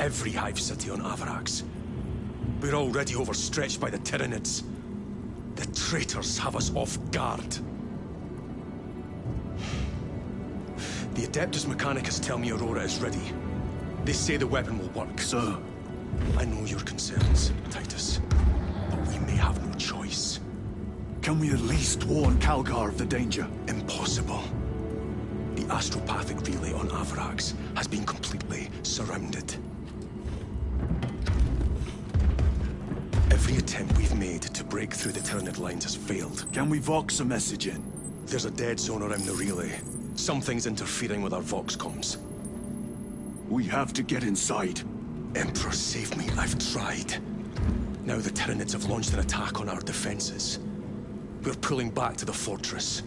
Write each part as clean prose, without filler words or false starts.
every hive city on Avarax. We're already overstretched by the Tyranids. The traitors have us off guard. The Adeptus Mechanicus tell me Aurora is ready. They say the weapon will work. Sir. I know your concerns, Titus, but we may have no choice. Can we at least warn Calgar of the danger? Impossible. The astropathic relay on Avarax has been completely surrounded. Every attempt we've made to break through the Tyranid lines has failed. Can we Vox a message in? There's a dead zone around the relay. Something's interfering with our Vox comms. We have to get inside. Emperor, save me. I've tried. Now the Tyranids have launched an attack on our defenses. We're pulling back to the fortress.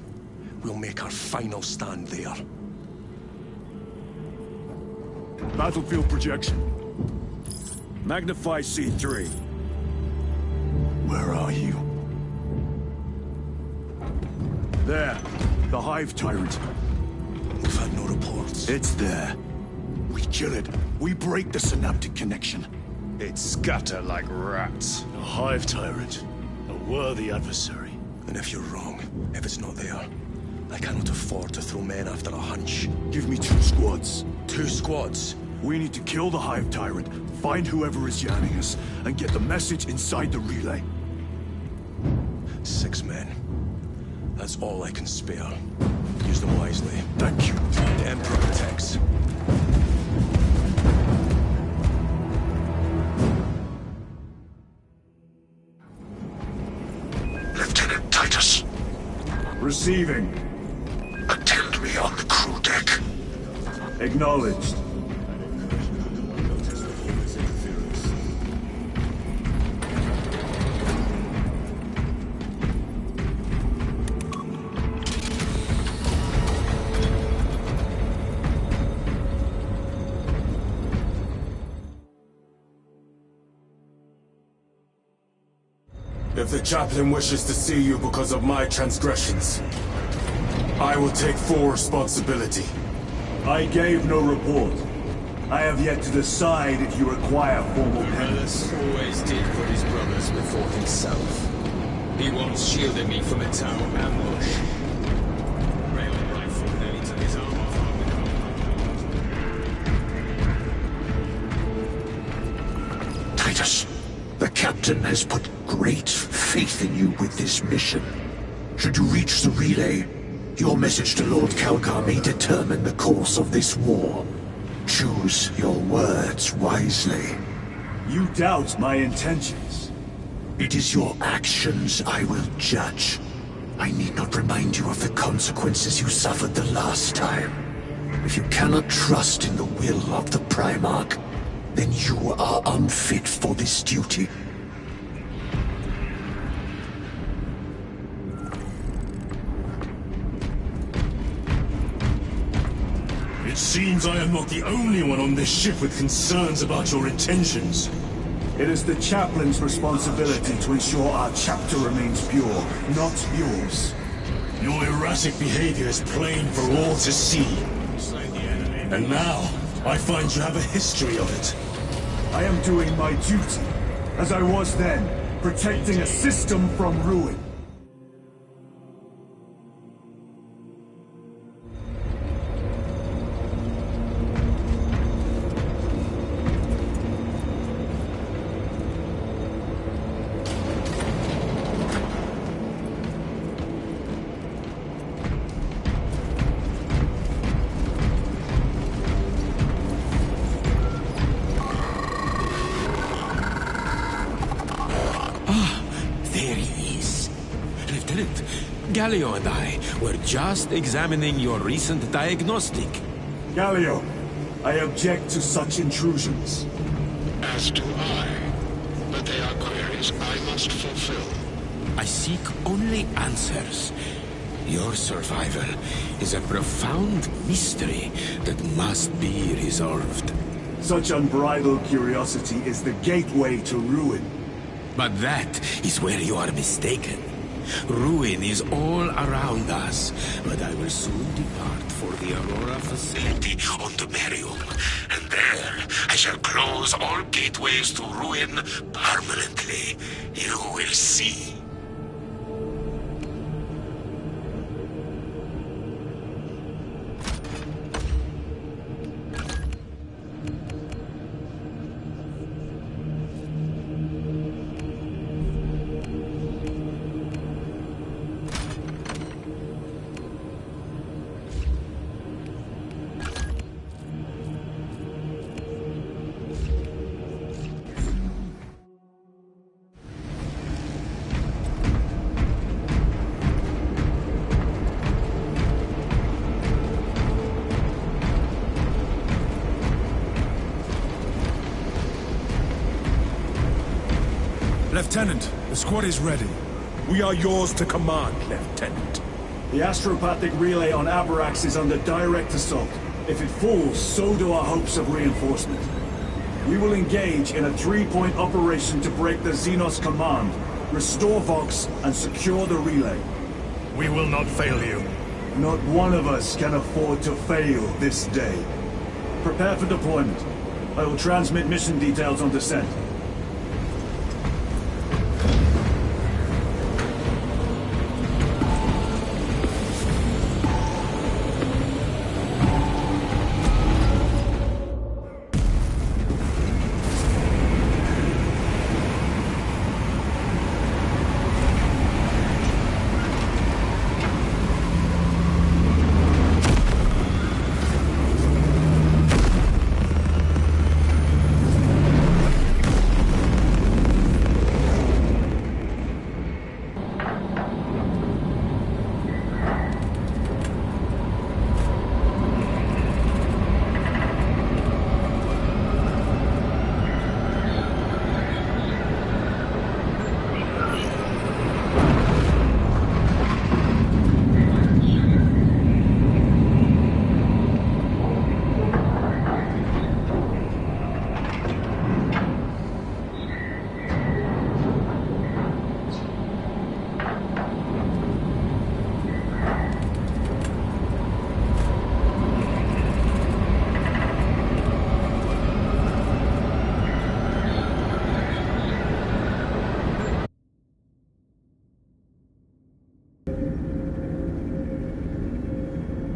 We'll make our final stand there. Battlefield projection. Magnify C3. Where are you? There. The Hive Tyrant. We've had no reports. It's there. We kill it. We break the synaptic connection. It scatter like rats. A Hive Tyrant. A worthy adversary. And if you're wrong, if it's not there, I cannot afford to throw men after a hunch. Give me 2 squads. 2 squads? We need to kill the Hive Tyrant, find whoever is jamming us, and get the message inside the relay. 6 men. That's all I can spare. Use them wisely. Thank you. The Emperor protects. Lieutenant Titus. Receiving. Attend me on the crew deck. Acknowledged. If the chaplain wishes to see you because of my transgressions, I will take full responsibility. I gave no report. I have yet to decide if you require formal penance. Always did put his brothers before himself. He once shielded me from a town ambush. Rail rifle nearly took his arm off. Titus, the captain has put great faith in you with this mission. Should you reach the relay, your message to Lord Calgar may determine the course of this war. Choose your words wisely. You doubt my intentions. It is your actions I will judge. I need not remind you of the consequences you suffered the last time. If you cannot trust in the will of the Primarch, then you are unfit for this duty. It seems I am not the only one on this ship with concerns about your intentions. It is the chaplain's responsibility to ensure our chapter remains pure, not yours. Your erratic behavior is plain for all to see. And now, I find you have a history of it. I am doing my duty, as I was then, protecting a system from ruin. Galio and I were just examining your recent diagnostic. Galio, I object to such intrusions. As do I. But they are queries I must fulfill. I seek only answers. Your survival is a profound mystery that must be resolved. Such unbridled curiosity is the gateway to ruin. But that is where you are mistaken. Ruin is all around us, but I will soon depart for the Aurora facility On the Merium, and there I shall close all gateways to ruin permanently. You will see. Lieutenant, the squad is ready. We are yours to command, Lieutenant. The astropathic relay on Abarax is under direct assault. If it falls, so do our hopes of reinforcement. We will engage in a 3-point operation to break the Xenos command, restore Vox, and secure the relay. We will not fail you. Not one of us can afford to fail this day. Prepare for deployment. I will transmit mission details on descent.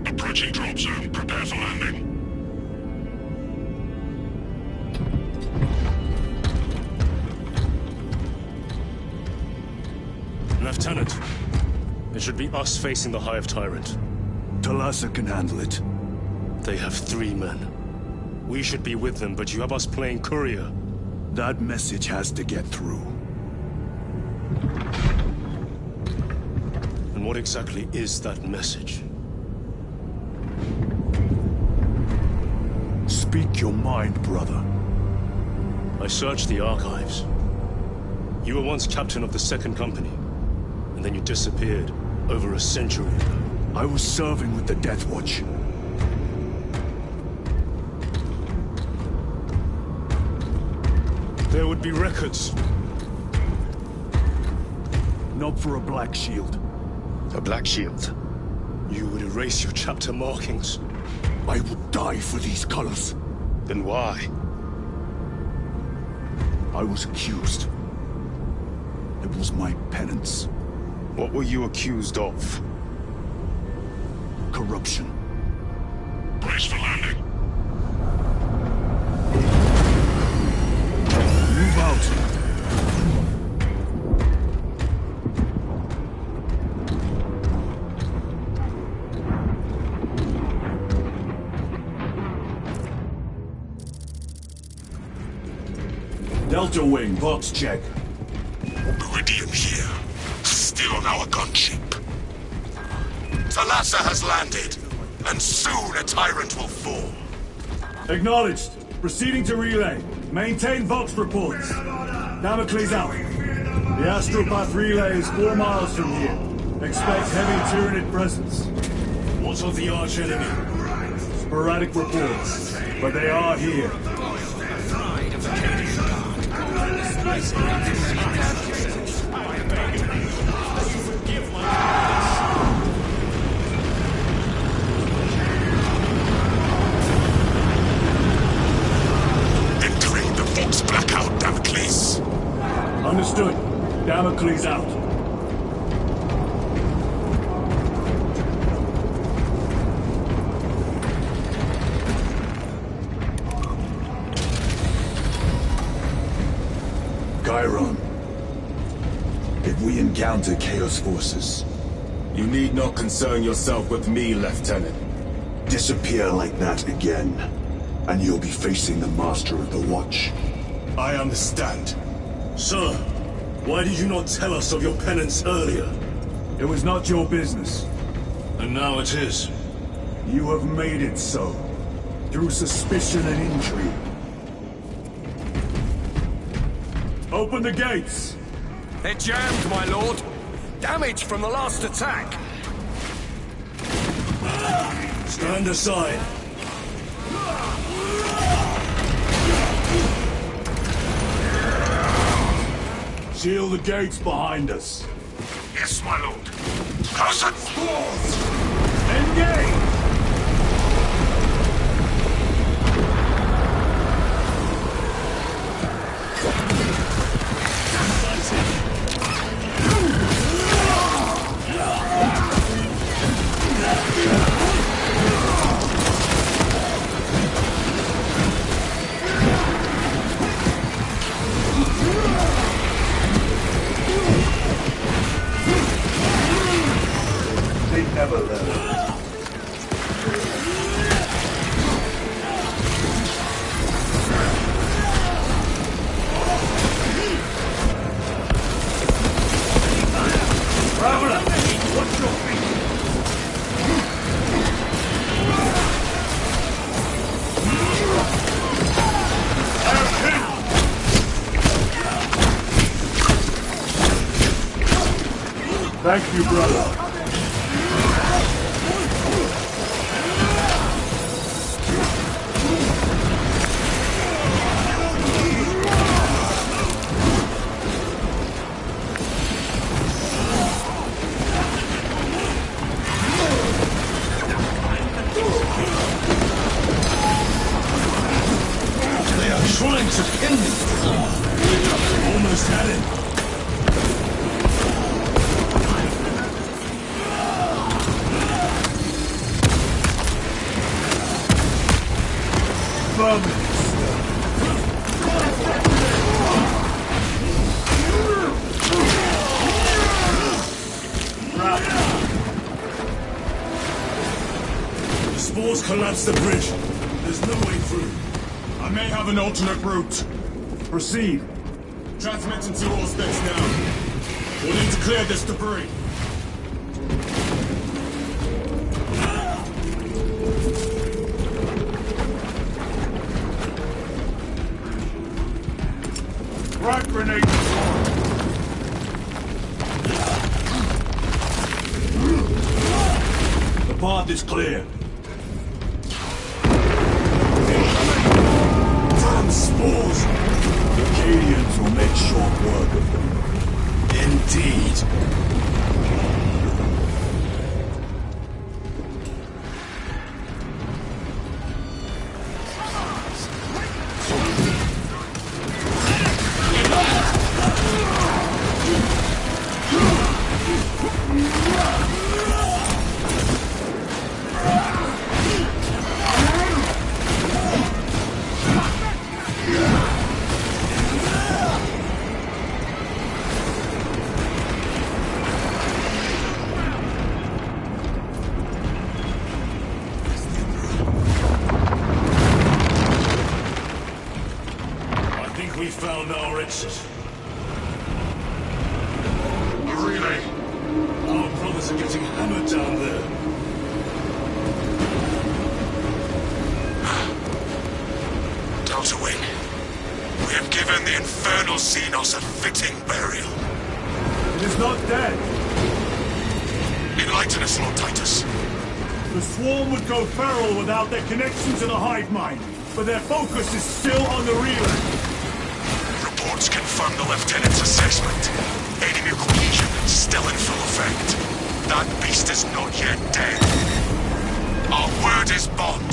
Approaching drop zone. Prepare for landing. Lieutenant, it should be us facing the Hive Tyrant. Talassa can handle it. They have 3 men. We should be with them, but you have us playing courier. That message has to get through. And what exactly is that message? Speak your mind, brother. I searched the archives. You were once captain of the 2nd Company, and then you disappeared over a century ago. I was serving with the Death Watch. There would be records. Not for a Black Shield. A Black Shield. You would erase your chapter markings. I would die for these colors. Then why? I was accused. It was my penance. What were you accused of? Corruption. Brace for landing. Move out. Delta Wing, box check. Meridian here. Still on our gunship. Talassa has landed, and soon a tyrant will fall. Acknowledged. Proceeding to relay. Maintain Vox reports. Damocles out. The Astropath relay is 4 miles from here. Expect heavy Tyranid presence. What of the arch enemy? Sporadic reports, but they are here. Damocles out. Chiron. If we encounter Chaos forces, You need not concern yourself with me, Lieutenant. disappear like that again, and you'll be facing the Master of the Watch. I understand. Sir, why did you not tell us of your penance earlier? It was not your business. And now it is. You have made it so. Through suspicion and intrigue. Open the gates! They're jammed, my lord. Damage from the last attack. Stand aside. Seal the gates behind us. Yes, my lord. Closer! Engage! They never learn. Traveler, watch your feet. Thank you, brother. They are trying to pin me. Almost had it. The spores collapsed the bridge. There's no way through. I may have an alternate route. Proceed. Transmitting to all specs now. We'll need to clear this debris. Frag grenade deployed. The path is clear. Damn spores! The Acadians will make short work of them. Indeed. We found our exit. Relay. Our brothers are getting hammered down there. Delta Wing. We have given the infernal Xenos a fitting burial. It is not dead. Enlighten us, Lord Titus. The swarm would go feral without their connection to the hive mind, but their focus is still on the relay. Reports confirm the Lieutenant's assessment. Enemy cohesion still in full effect. That beast is not yet dead. Our word is bond.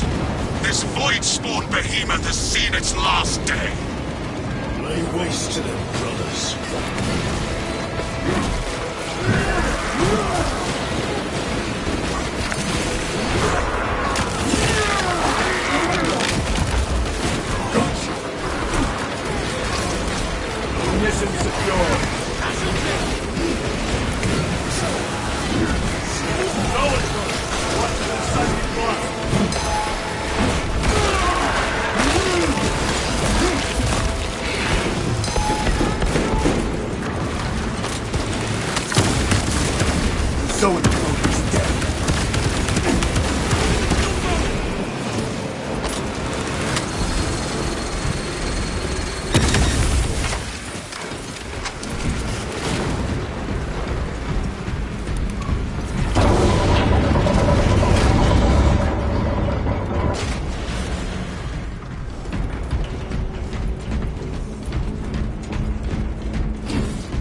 This void-spawn behemoth has seen its last day. Lay waste to them, brothers. Mission secure. So in the code is dead.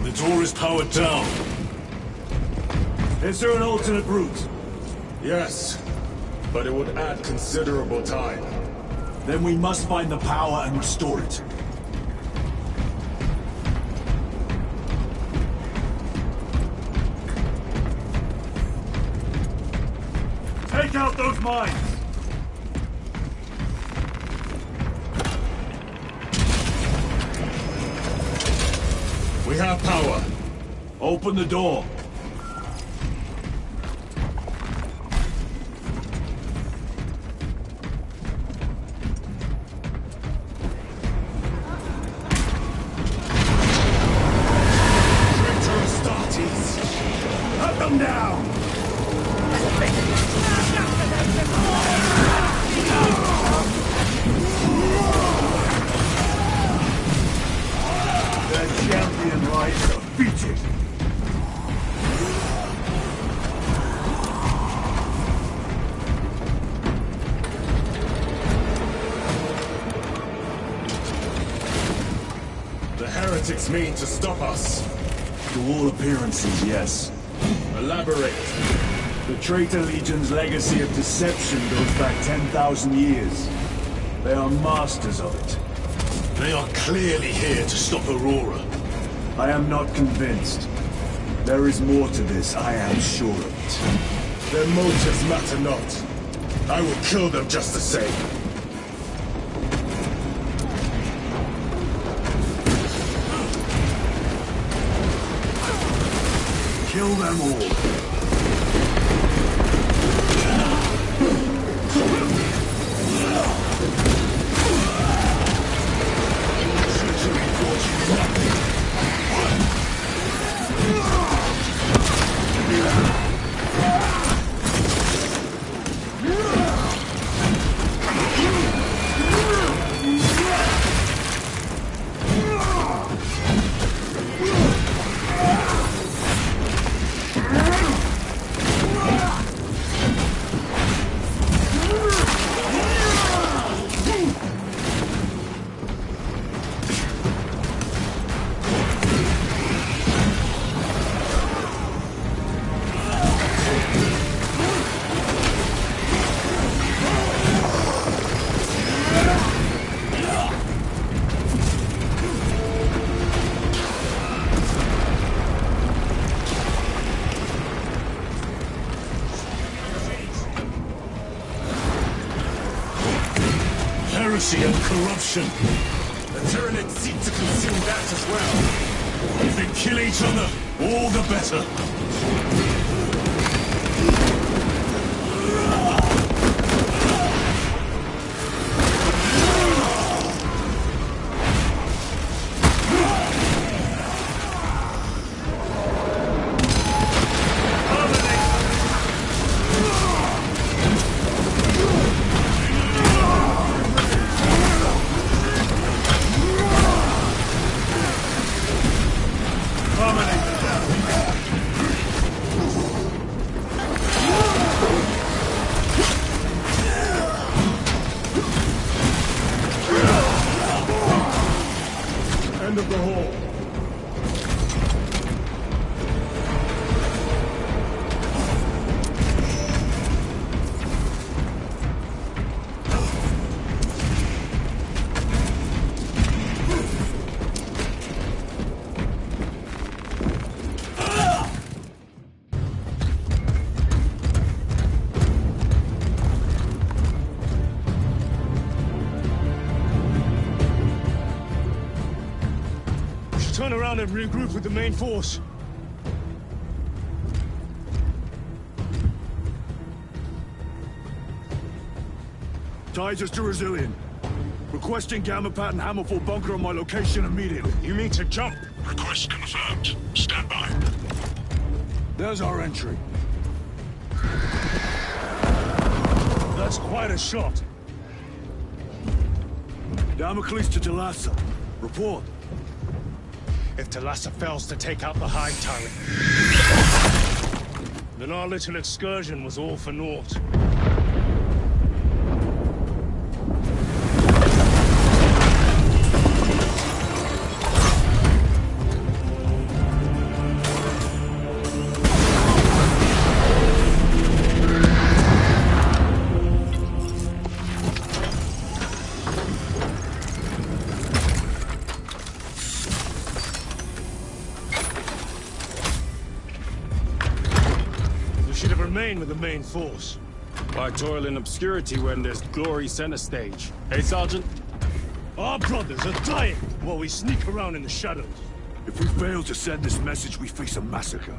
The door is powered down. Is there an alternate route? Yes, but it would add considerable time. Then we must find the power and restore it. Take out those mines! We have power. Open the door. Cut them down! The champion lies defeated! The heretics mean to stop us. To all appearances, yes. Elaborate. The Traitor Legion's legacy of deception goes back 10,000 years. They are masters of it. They are clearly here to stop Aurora. I am not convinced. There is more to this, I am sure of it. Their motives matter not. I will kill them just the same. Kill them all. Heresy and corruption. The Tyranids seek to consume that as well. If they kill each other, all the better. End of the hall. turn around and regroup with the main force. Tigers to Resilient. Requesting Gamma Pat and Hammerfall bunker on my location immediately. You mean to jump? Request confirmed. Stand by. There's our entry. That's quite a shot. Damocles to Talassa. Report. If Talassa fails to take out the High Turret, then our little excursion was all for naught. With the main force. Why toil in obscurity when there's glory center stage? Hey, Sergeant? Our brothers are dying while we sneak around in the shadows. If we fail to send this message, we face a massacre.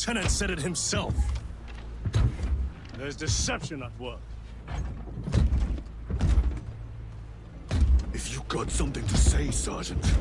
Lieutenant said it himself. There's deception at work. If you got something to say, Sergeant.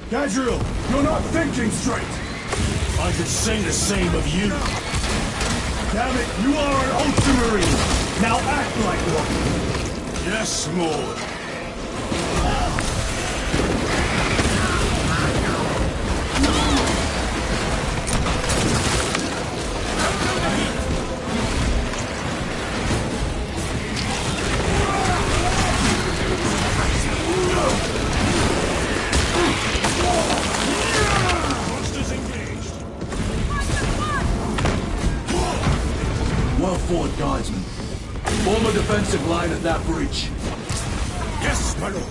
Gadriel, you're not thinking straight! I could say the same of you. Damn it, you are an Ultramarine! Now act like one! Yes, Lord. Well-fought, Guardsman. Form a defensive line at that breach. Yes, my lord.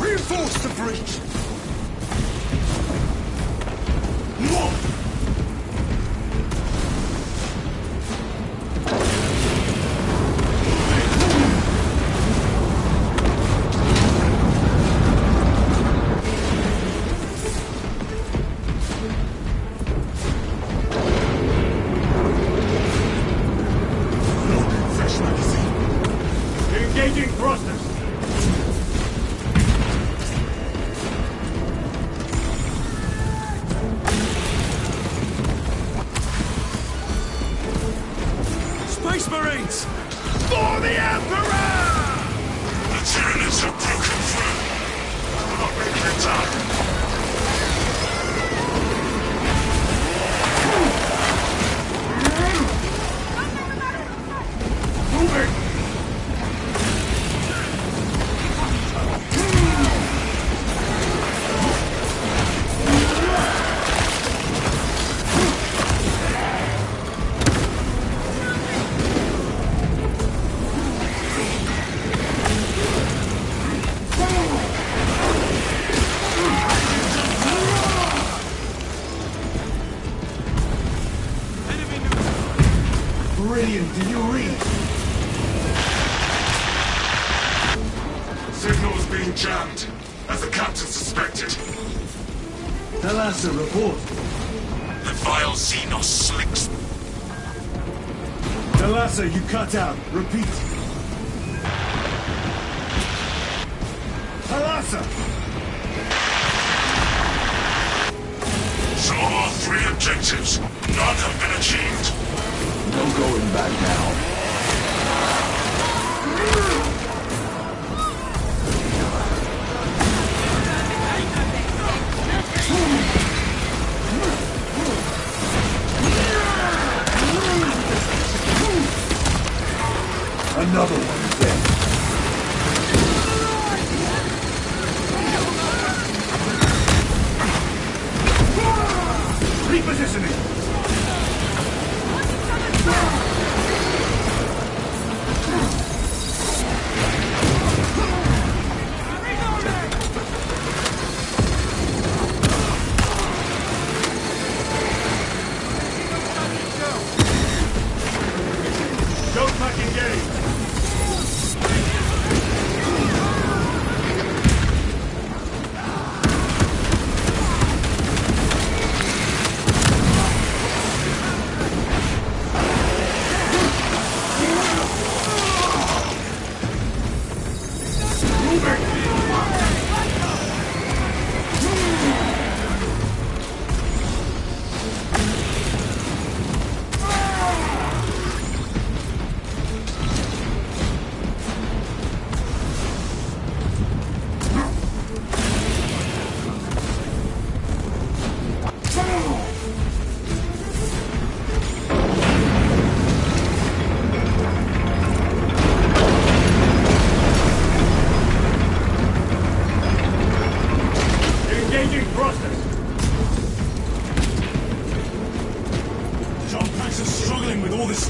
Reinforce the breach. Space Marines! For the Emperor! The Tyranids have broken through. We're not making it time. Brilliant, do you read? Signal's being jammed, as the captain suspected. Thalassa, report. The vile Xenos slicks. Thalassa, you cut out. Repeat. Thalassa! So our 3 objectives, none have been achieved. No going back now. Another one dead. Repositioning! Don't back engage!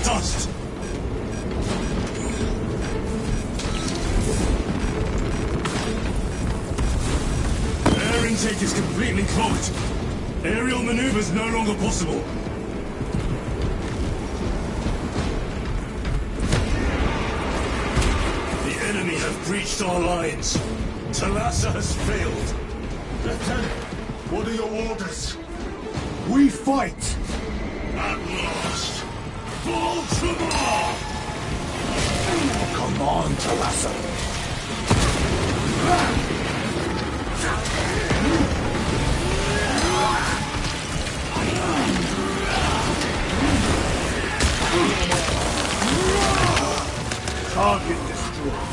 dust! Air intake is completely clogged. Aerial maneuvers no longer possible. The enemy have breached our lines. Thalassa has failed. Lieutenant, what are your orders? We fight! At last! Baltimore! Come on, Thalassa. Target destroyed.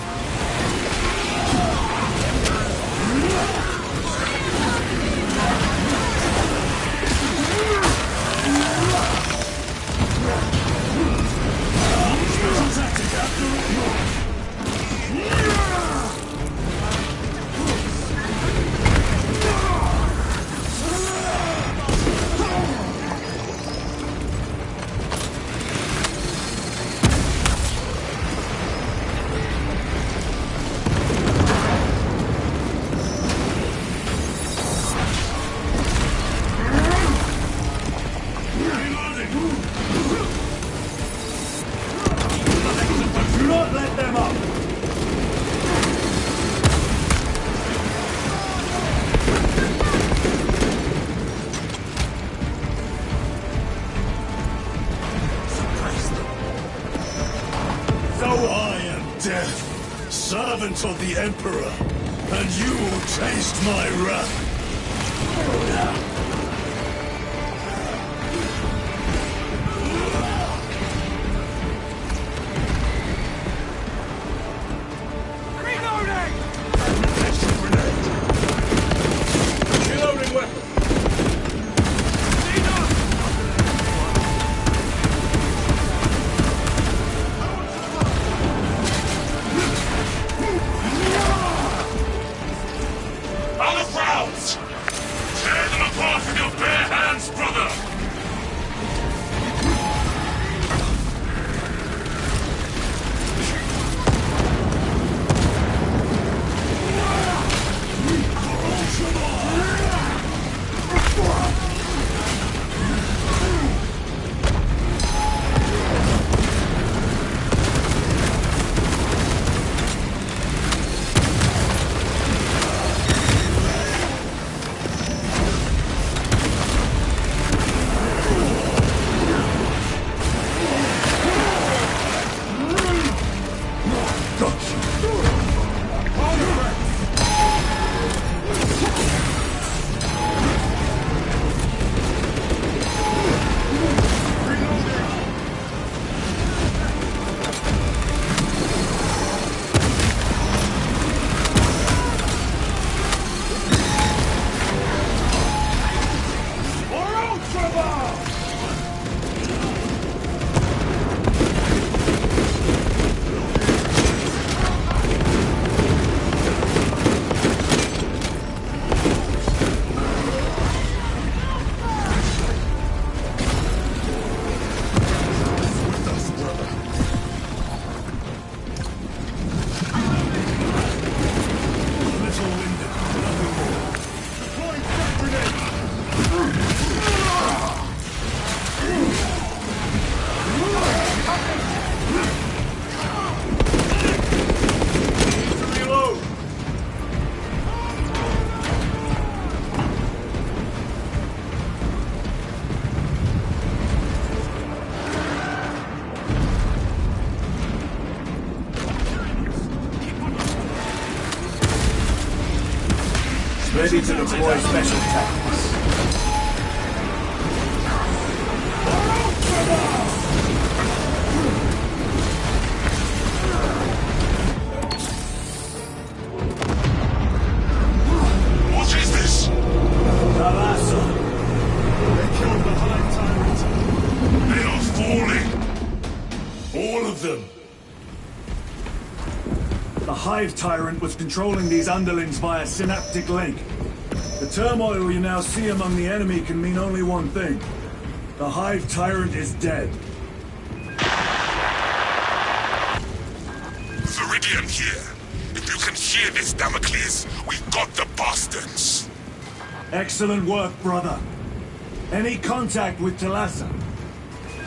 Do not let them up! So I am Death, servant of the Emperor, and you will taste my wrath. ready to deploy special tactics. What is this? Thalassa! They killed the Hive Tyrant. They are falling. All of them. The Hive Tyrant was controlling these underlings via synaptic link. The turmoil you now see among the enemy can mean only one thing. The Hive Tyrant is dead. Viridian here. If you can hear this, Damocles, we got the bastards. Excellent work, brother. Any contact with Thalassa?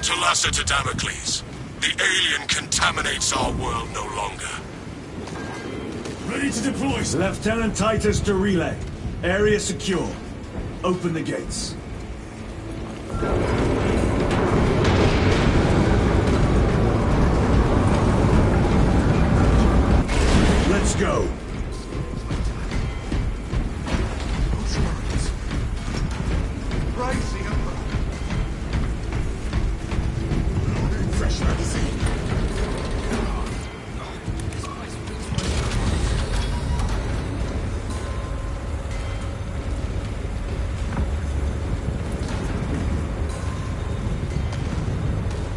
Thalassa to Damocles. The alien contaminates our world no longer. Ready to deploy, sir. Lieutenant Titus to relay. Area secure. Open the gates. Let's go. Fresh magazine.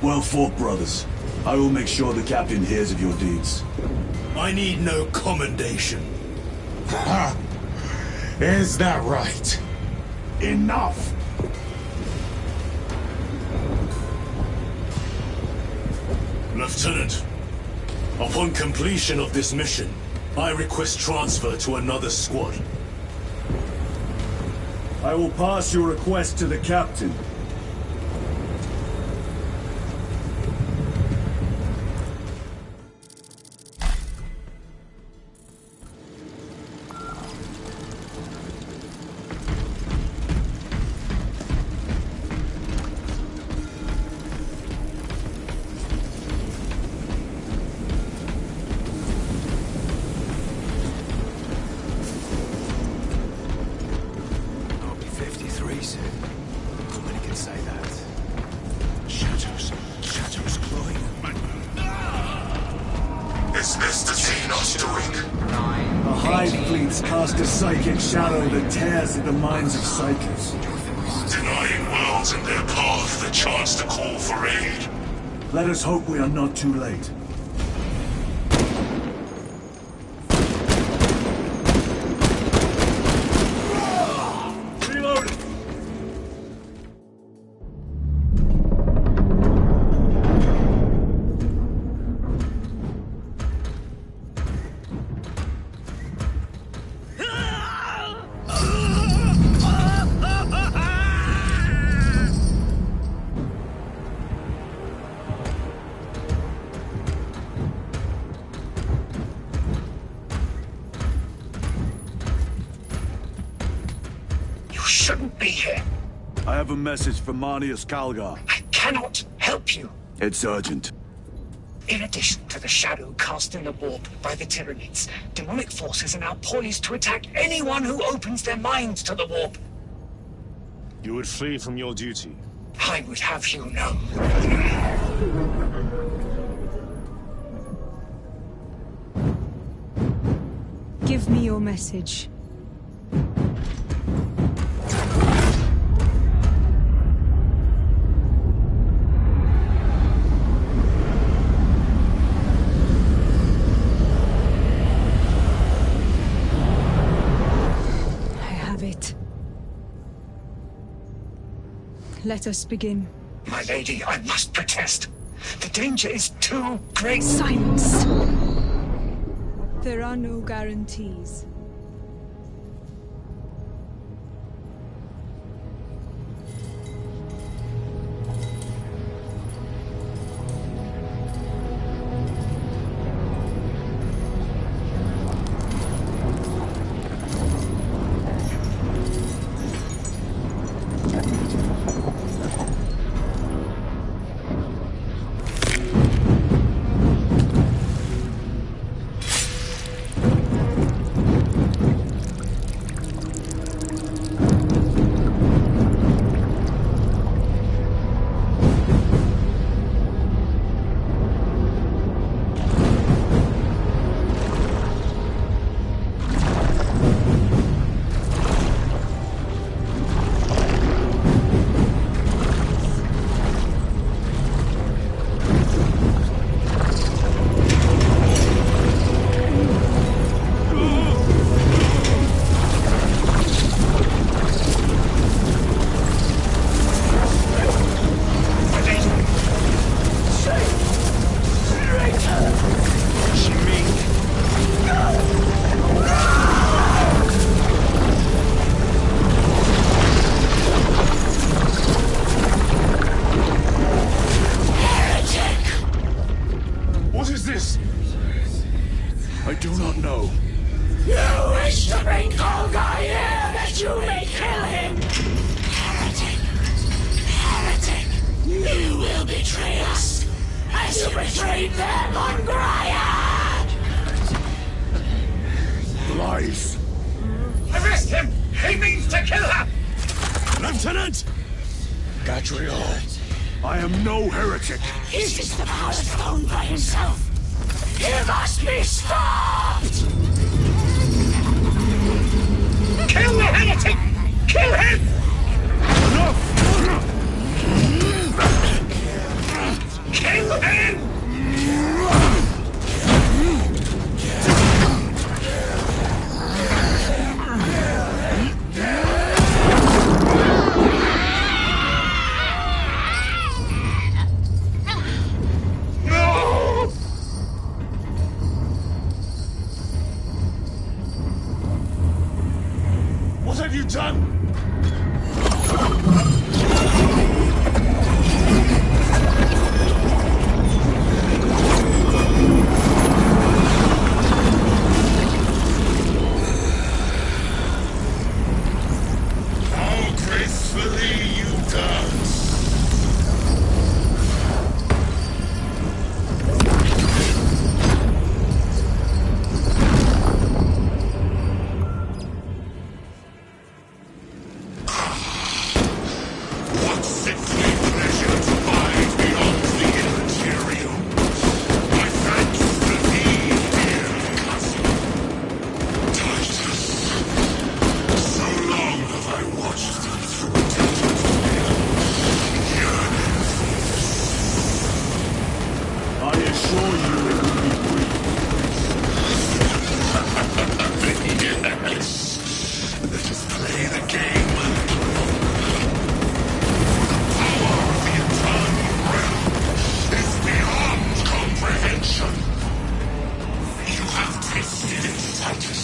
Well fought, brothers. I will make sure the captain hears of your deeds. I need no commendation. Is that right? Enough! Lieutenant, upon completion of this mission, I request transfer to another squad. I will pass your request to the captain. Is this the Xenos doing? The Hive fleets cast a psychic shadow that tears at the minds of Psychers. Denying worlds in their path the chance to call for aid. Let us hope we are not too late. Reloading! Shouldn't be here. I have a message from Marnius Calgar. I cannot help you. It's urgent. In addition to the shadow cast in the warp by the Tyranids, demonic forces are now poised to attack anyone who opens their minds to the warp. You would flee from your duty. I would have you know. Give me your message. Let us begin. My lady, I must protest. The danger is too great. Silence! There are no guarantees. this? I do not know. You wish to bring Kolga here that you may kill him! Heretic! Heretic! You will betray us, as you betrayed them on Graiad! Lies. Arrest him! He means to kill her! Lieutenant! Gadriel, I am no heretic. He sits the power stone by himself! He must be stopped! Kill the heretic! Kill him! Enough! Kill him! What have you done? How gracefully you dance! What sickly pleasure to bide beyond the immaterial. My thanks to thee, dear cousin. Titus, so long have I watched thee through tainted veil, yearning for I assure you it will be brief. yes. Let us play the game a little longer. Power of the eternal realm is beyond comprehension. You have tasted it, Titus.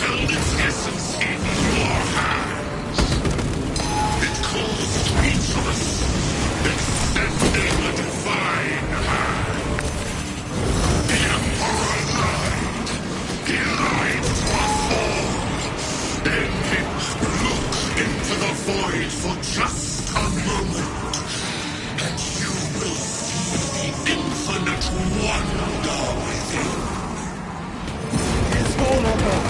Held its essence in your hands. It calls to each of us, extending a divine hand. The Emperor lied. He lied to us all. Then look into the void for just a moment, and you will see the infinite wonder within. It's vulnerable.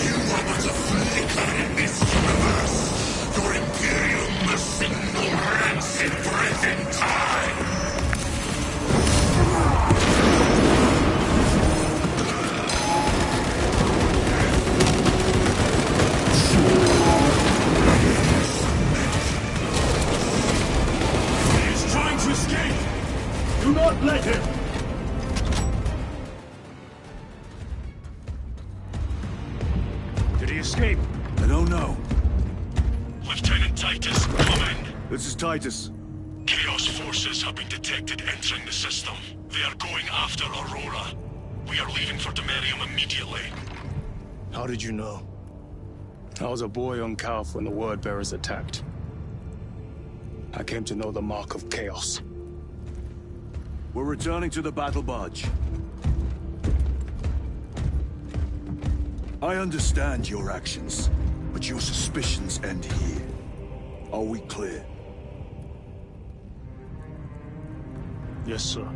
You are but a flicker in this universe. Your Imperium a single rancid breath in time. He is trying to escape. Do not let him. Did he escape? I don't know. Lieutenant Titus, come in. This is Titus. Chaos forces have been detected entering the system. They are going after Aurora. We are leaving for Demerium immediately. How did you know? I was a boy on Calf when the Word Bearers attacked. I came to know the mark of chaos. We're returning to the battle barge. I understand your actions, but your suspicions end here. Are we clear? Yes, sir.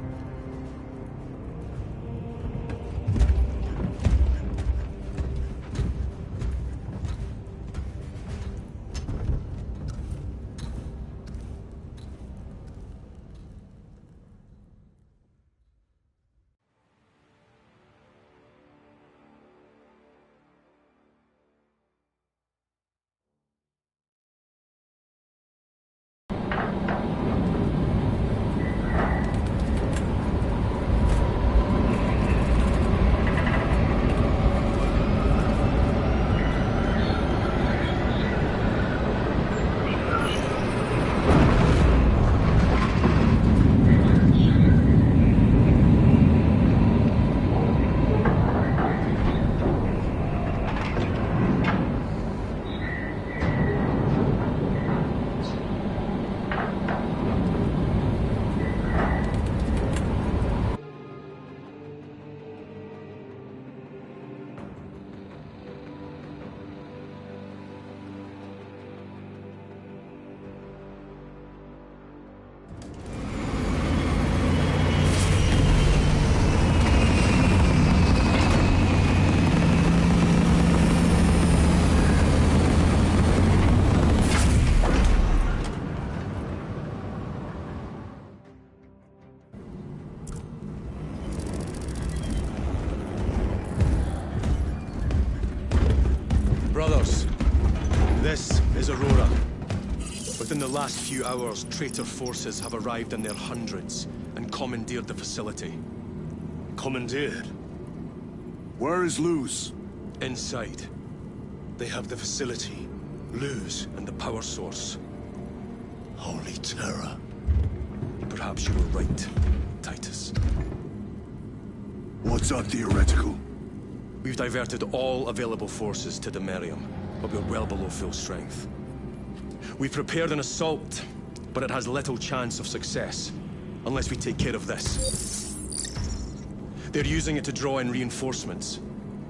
This is Aurora. Within the last few hours, traitor forces have arrived in their hundreds and commandeered the facility. Commandeered? Where is Luz? Inside. They have the facility, Luz, and the power source. Holy terror. Perhaps you were right, Titus. What's up, theoretical? We've diverted all available forces to Demerium, but we're well below full strength. We've prepared an assault, but it has little chance of success, unless we take care of this. They're using it to draw in reinforcements.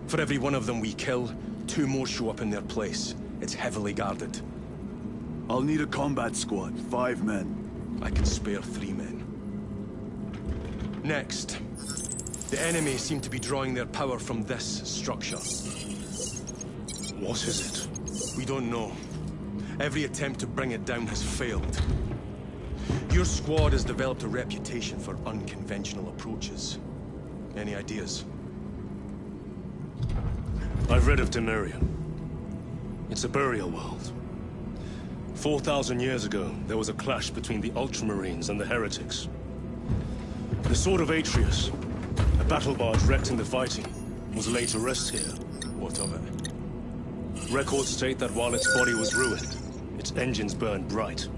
For every one of them we kill, 2 more show up in their place. It's heavily guarded. I'll need a combat squad, 5 men. I can spare 3 men. Next, the enemy seem to be drawing their power from this structure. What is it? We don't know. Every attempt to bring it down has failed. Your squad has developed a reputation for unconventional approaches. Any ideas? I've read of Demerium. It's a burial world. 4,000 years ago, there was a clash between the Ultramarines and the Heretics. The Sword of Atreus, a battle barge wrecked in the fighting, was laid to rest here. What of it? Records state that while its body was ruined, its engines burned bright,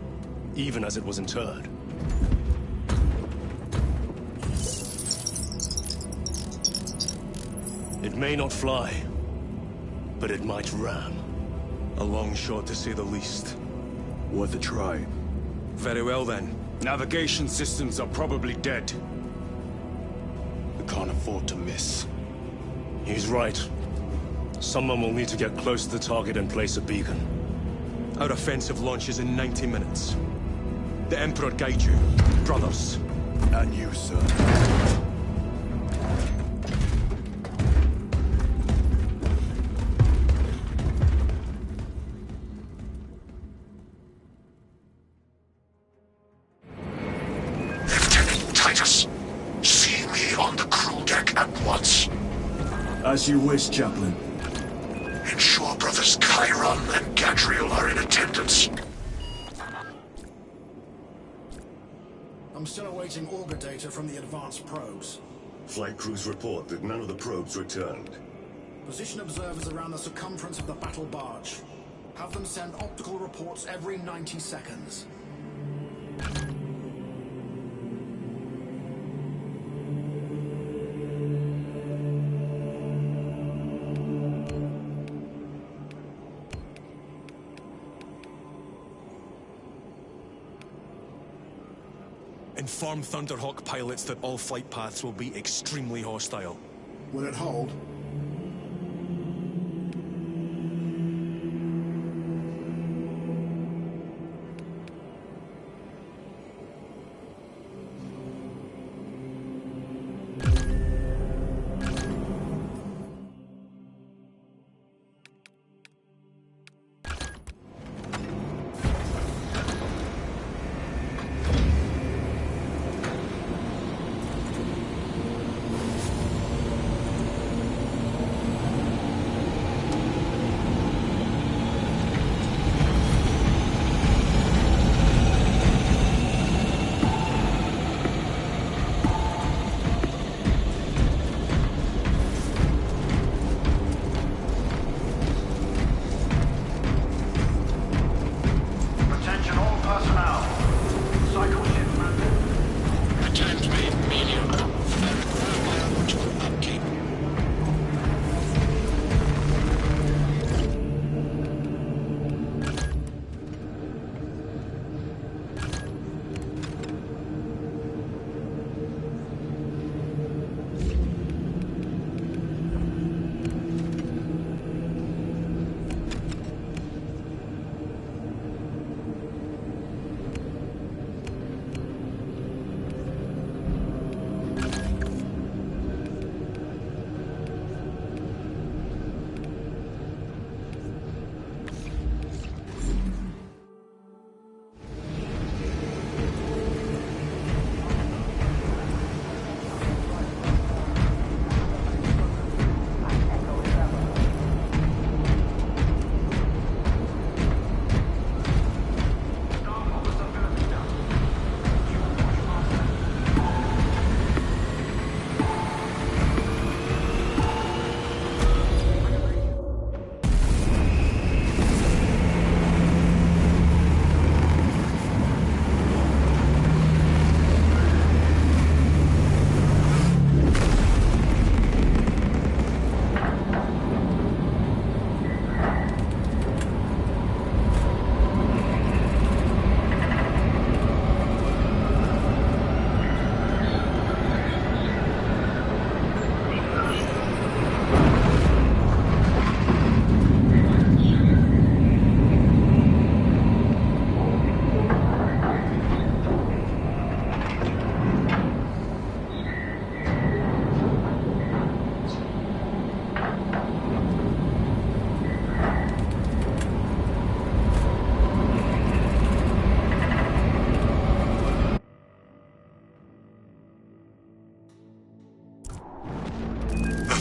even as it was interred. It may not fly, but it might ram. A long shot, to say the least. Worth a try. Very well, then. Navigation systems are probably dead. We can't afford to miss. He's right. Someone will need to get close to the target and place a beacon. Our offensive launches in 90 minutes. The Emperor guide you, brothers. And you, sir. Lieutenant Titus, see me on the crew deck at once. As you wish, Chaplain. Ensure brothers Chiron and Gadriel are in attendance. I'm still awaiting auger data from the advanced probes. Flight crews report that none of the probes returned. Position observers around the circumference of the battle barge. Have them send optical reports every 90 seconds. Inform Thunderhawk pilots that all flight paths will be extremely hostile. Will it hold?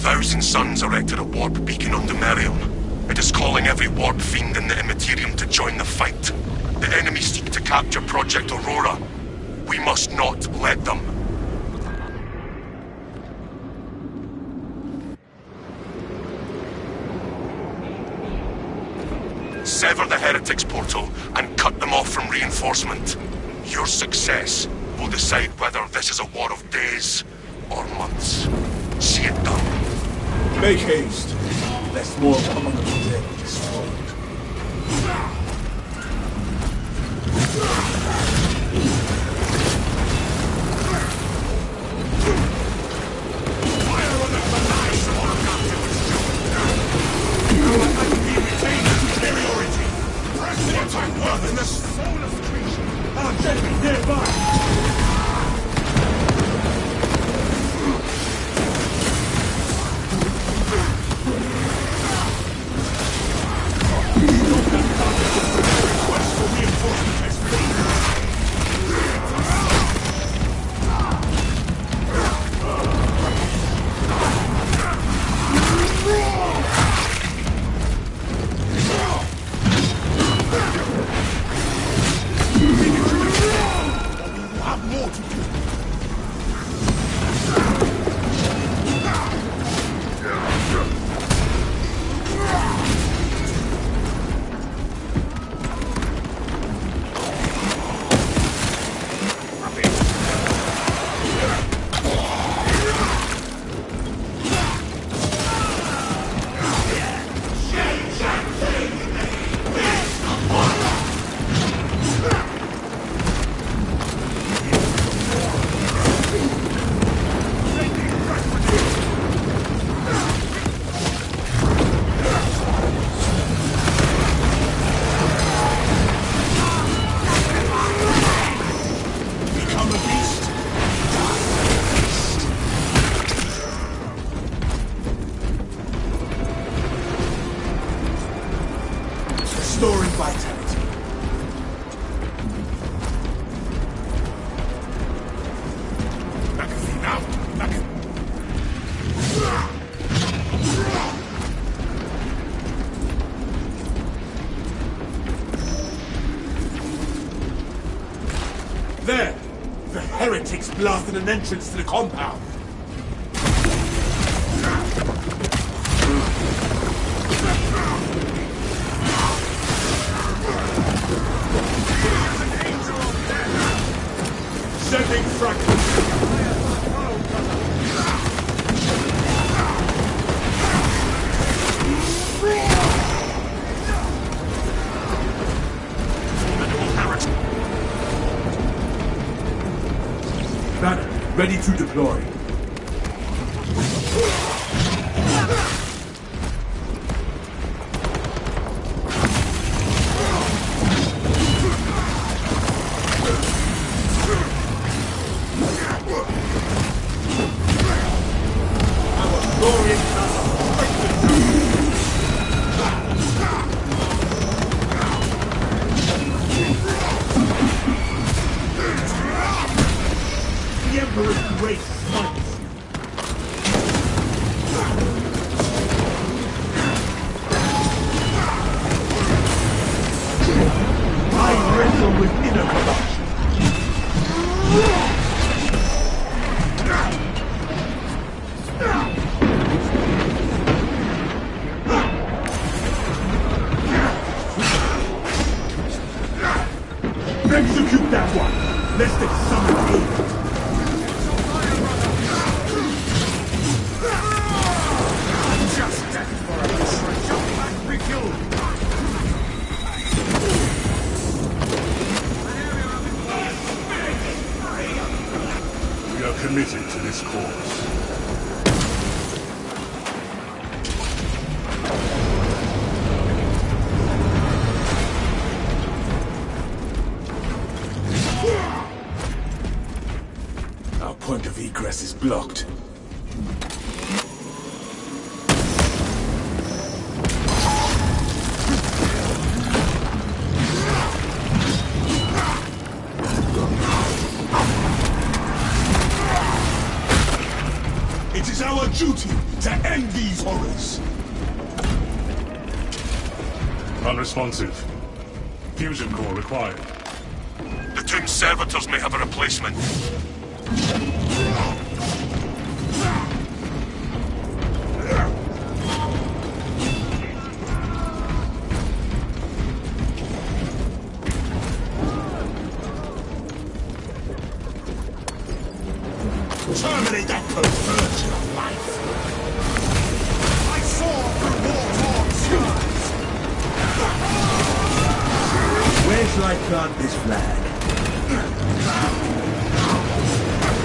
Thousand Suns erected a warp beacon on Demerium. It is calling every warp fiend in the Immaterium to join the fight. The enemy seek to capture Project Aurora. We must not let them. Sever the Heretics portal and cut them off from reinforcement. Your success will decide whether this is a war of days or months. See it done. Make haste, lest more come under the dead destroyed. Restoring vitality. Magazine out! There! The heretics blasted an entrance to the compound. Sending fragments. Banner, ready to deploy. The Emperor's grace smites. I wrestle with inner corruption. Execute that one, lest it summon aid. Just death for us. Jump back, refuel. We are committed to this cause. Our point of egress is blocked. It is our duty to end these horrors. Unresponsive. Fusion core required. The tomb servitors may have a replacement. Terminate that perversion of life! I soar through war-torn skies! Where shall I plant this flag?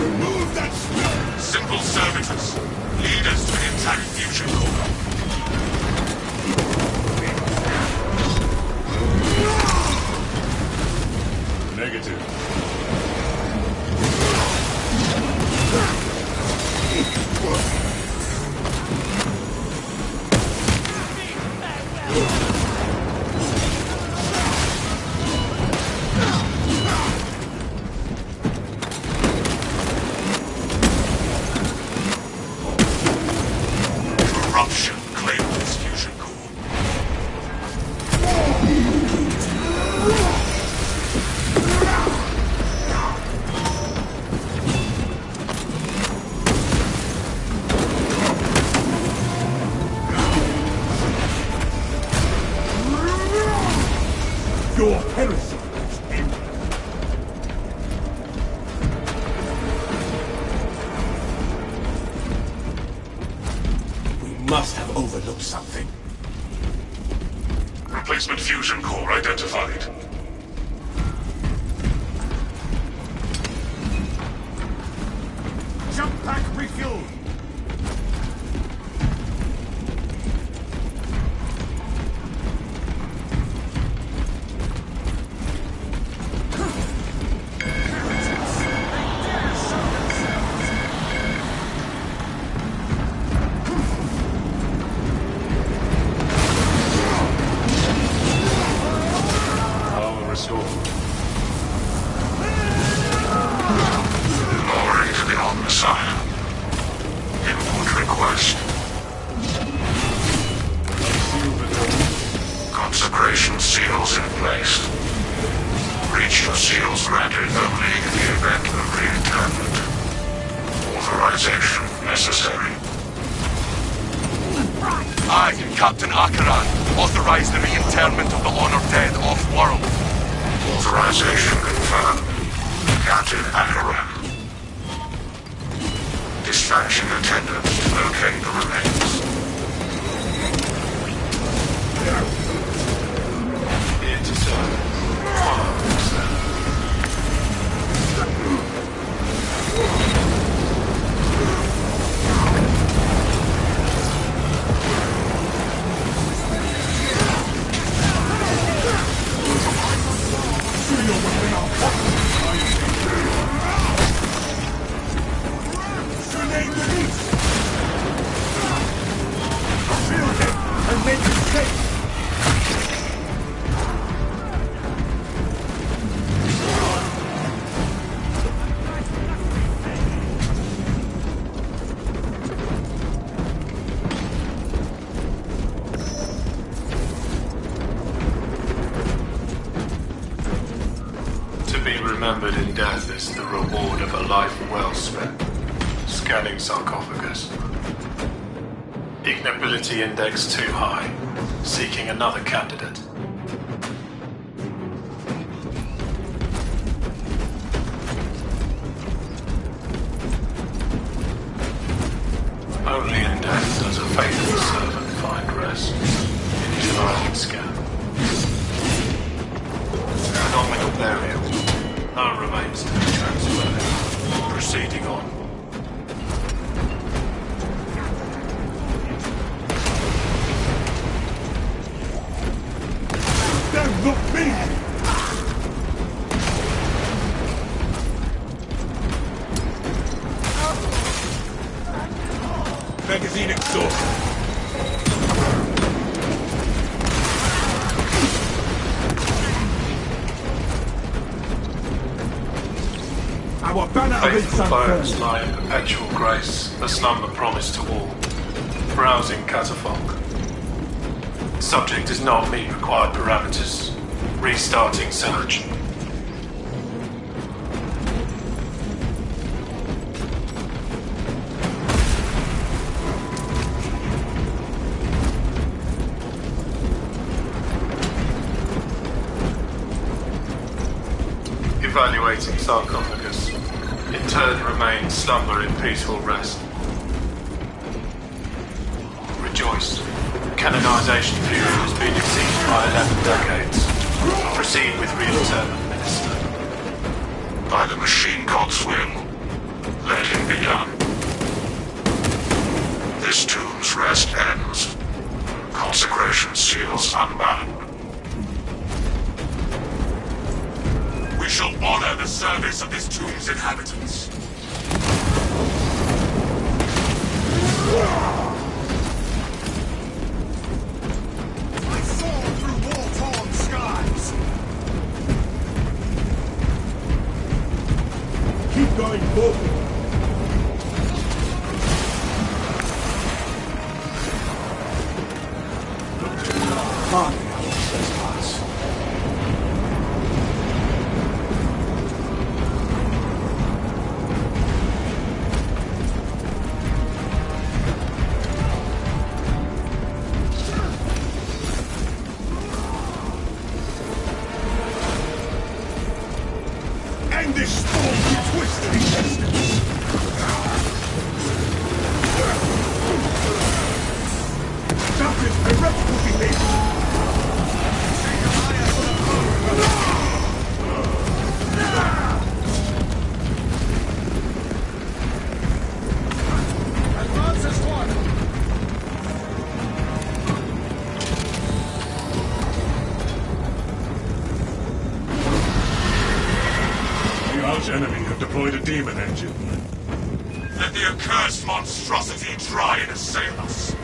Remove that spirit! Simple servitors. Lead us to the intact fusion core. Negative. Corruption claimed this fusion core. Your heresy is ended. We must have overlooked something. Replacement fusion core identified. Jump pack refueled! Power restored. Glory to the Omnissiah. Input request. Consecration seals in place. Reach your seals granted only in the event of reinterment. Authorization necessary. I, Captain Akaran, authorize the reinterment of the honored dead off-world. Authorization confirmed. Captain Akaran. Dispatching attendants to locate the remains. Remembered in death is the reward of a life well spent. Scanning sarcophagus. Ignobility index too high. Seeking another candidate. Only in death does a faithful servant find rest. Initializing scan. Nominal burial. No remains to be transferred. Proceeding on. They're not me! Magazine exhausted. Our banner of its Faithful bones unfurled. lie in perpetual grace, the slumber promised to all. Browsing catafalque. Subject does not meet required parameters. Restarting search. Evaluating sarcophagus. Interred remains slumber in peaceful rest. Rejoice. Canonization period has been exceeded by 11 decades. Proceed with reinterment, Minister. By the machine god's will, let him be done. This tomb's rest ends. Consecration seals unbound. We shall honor the service of this tomb's inhabitants. I soar through war-torn skies. Keep going forward. Pardon our trespass. End this storm to twisted existence! That is heretical behavior! Advance as one! The arch-enemy have deployed a demon engine. Let the accursed monstrosity try and assail us.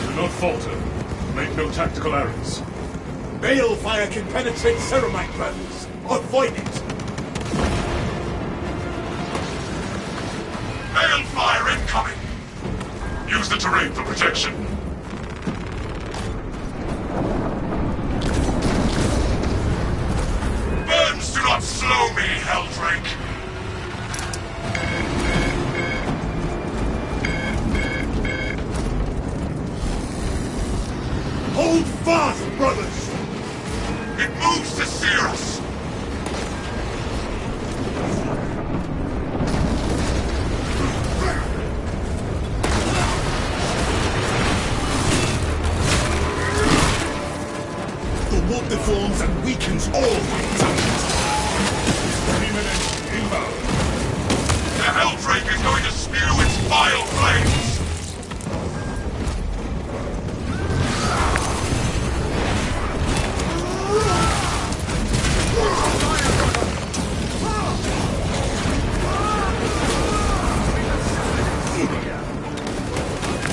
Do not falter. Make no tactical errors. Balefire can penetrate ceramite weapons. Avoid it! Balefire incoming! Use the terrain for protection. Burns do not slow me, Helldrake! Hold fast, brothers! It moves to sear us! The warp deforms and weakens all my talent. Demon engine inbound. The Helldrake is going to spew its vile flames!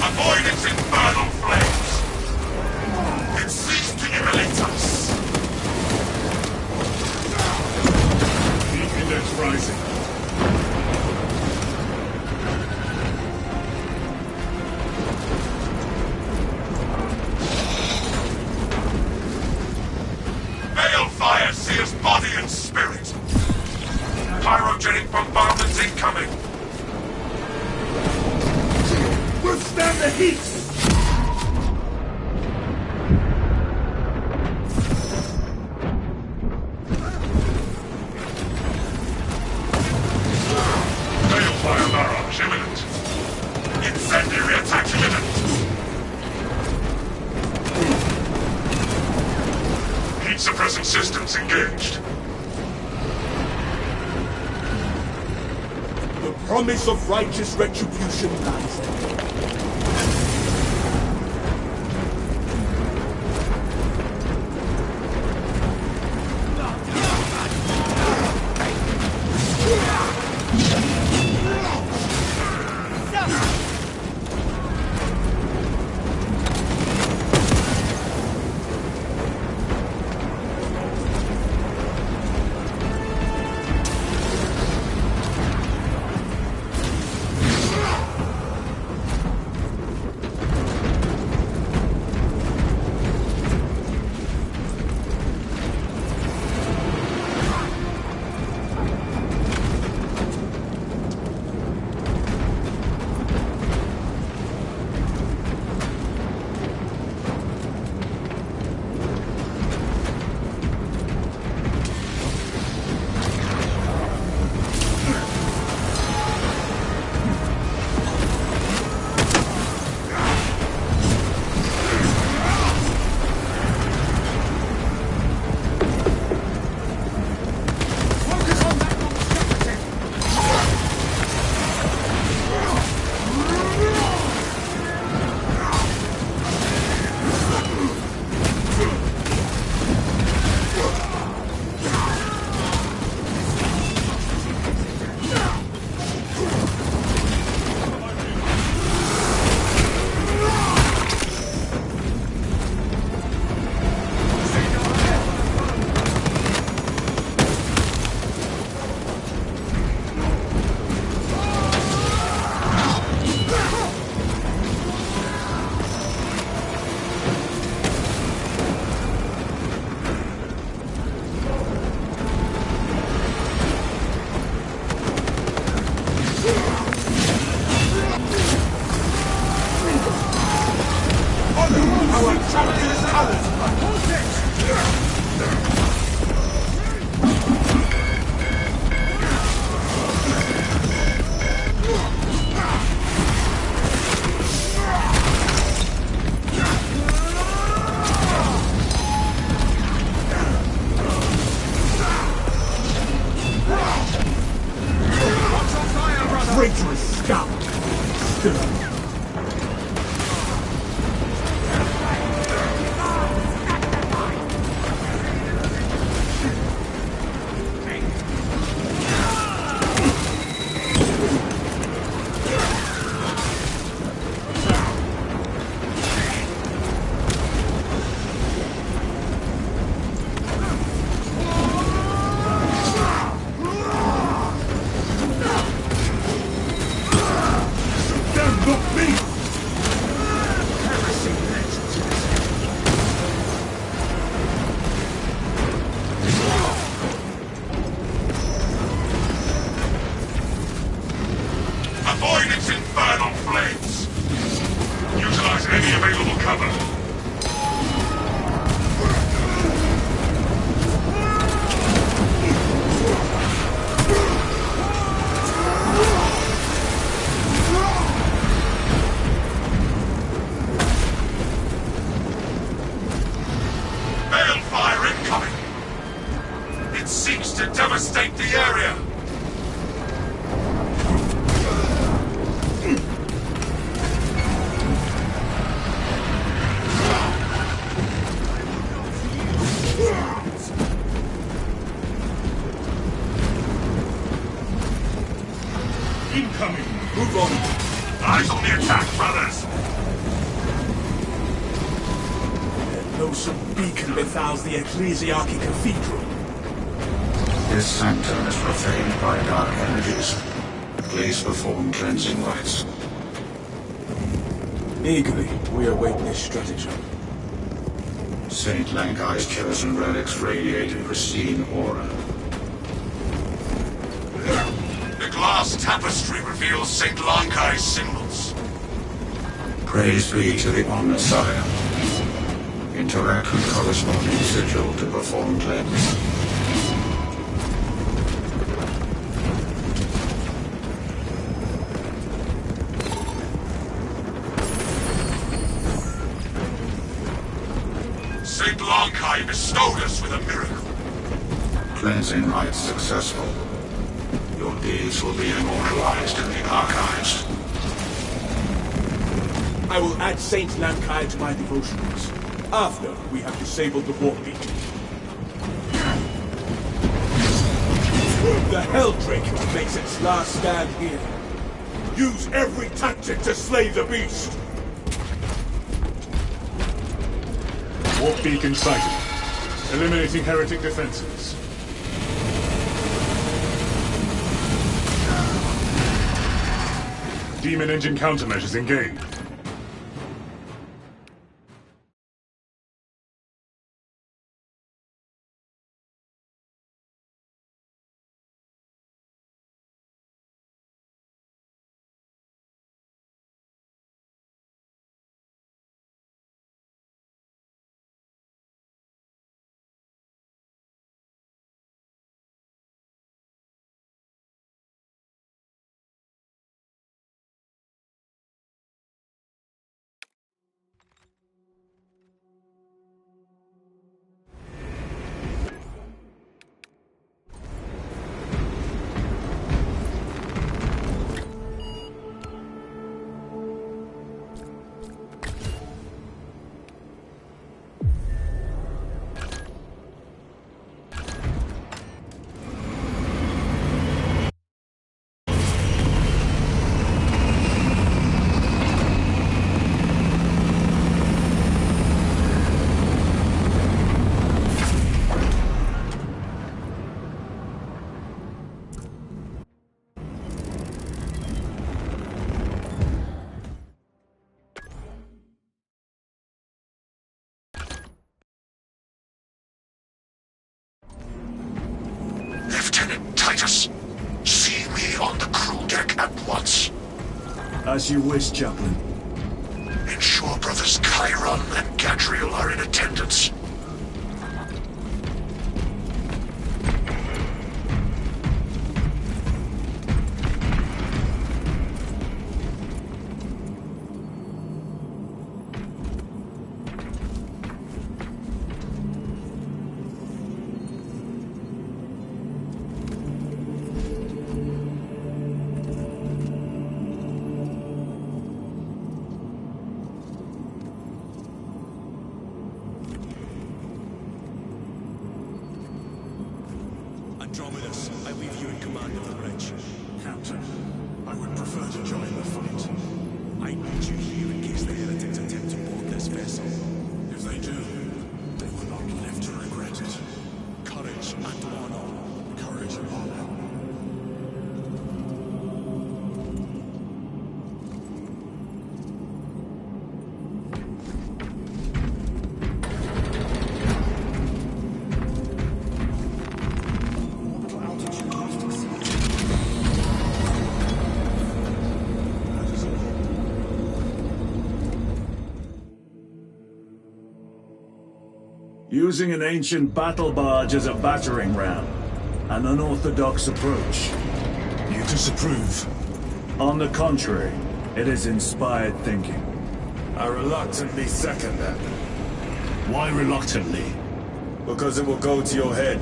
Avoid its infernal flames! It ceased to immolate us! Heat index rising. Balefire sears body and spirit! Pyrogenic bombardment incoming! Withstand the heat! Balefire barrage imminent! Incendiary attack imminent! Heat suppressing systems engaged. The promise of righteous retribution lies there. in its infernal flames! Utilize any available cover. Balefire incoming! It seeks to devastate the area! Incoming! Move on! Eyes on the attack, brothers! That loathsome beacon befouls the Ecclesiarchy Cathedral. This sanctum is profaned by dark energies. Please perform cleansing rites. Eagerly, we await their stratagem. Saint Lankai's chosen relics radiate a pristine aura. The glass tapestry reveals St. Lankai's symbols. Praise be to the Omnissiah. Interact with corresponding sigil to perform cleanse. St. Lankai bestowed us with a miracle. Cleansing rites successful. Your deeds will be immortalized in the archives. I will add Saint Lankai to my devotions, after we have disabled the warp beacon. The Helldrake makes its last stand here. Use every tactic to slay the beast! Warp beacon sighted. Eliminating heretic defenses. Demon engine countermeasures engaged. Lieutenant Titus, see me on the crew deck at once. As you wish, Chaplain. Ensure brothers Chiron and Gadriel are in attendance. Using an ancient battle barge as a battering ram. An unorthodox approach. You disapprove? On the contrary, it is inspired thinking. I reluctantly second that. Why reluctantly? Because it will go to your head.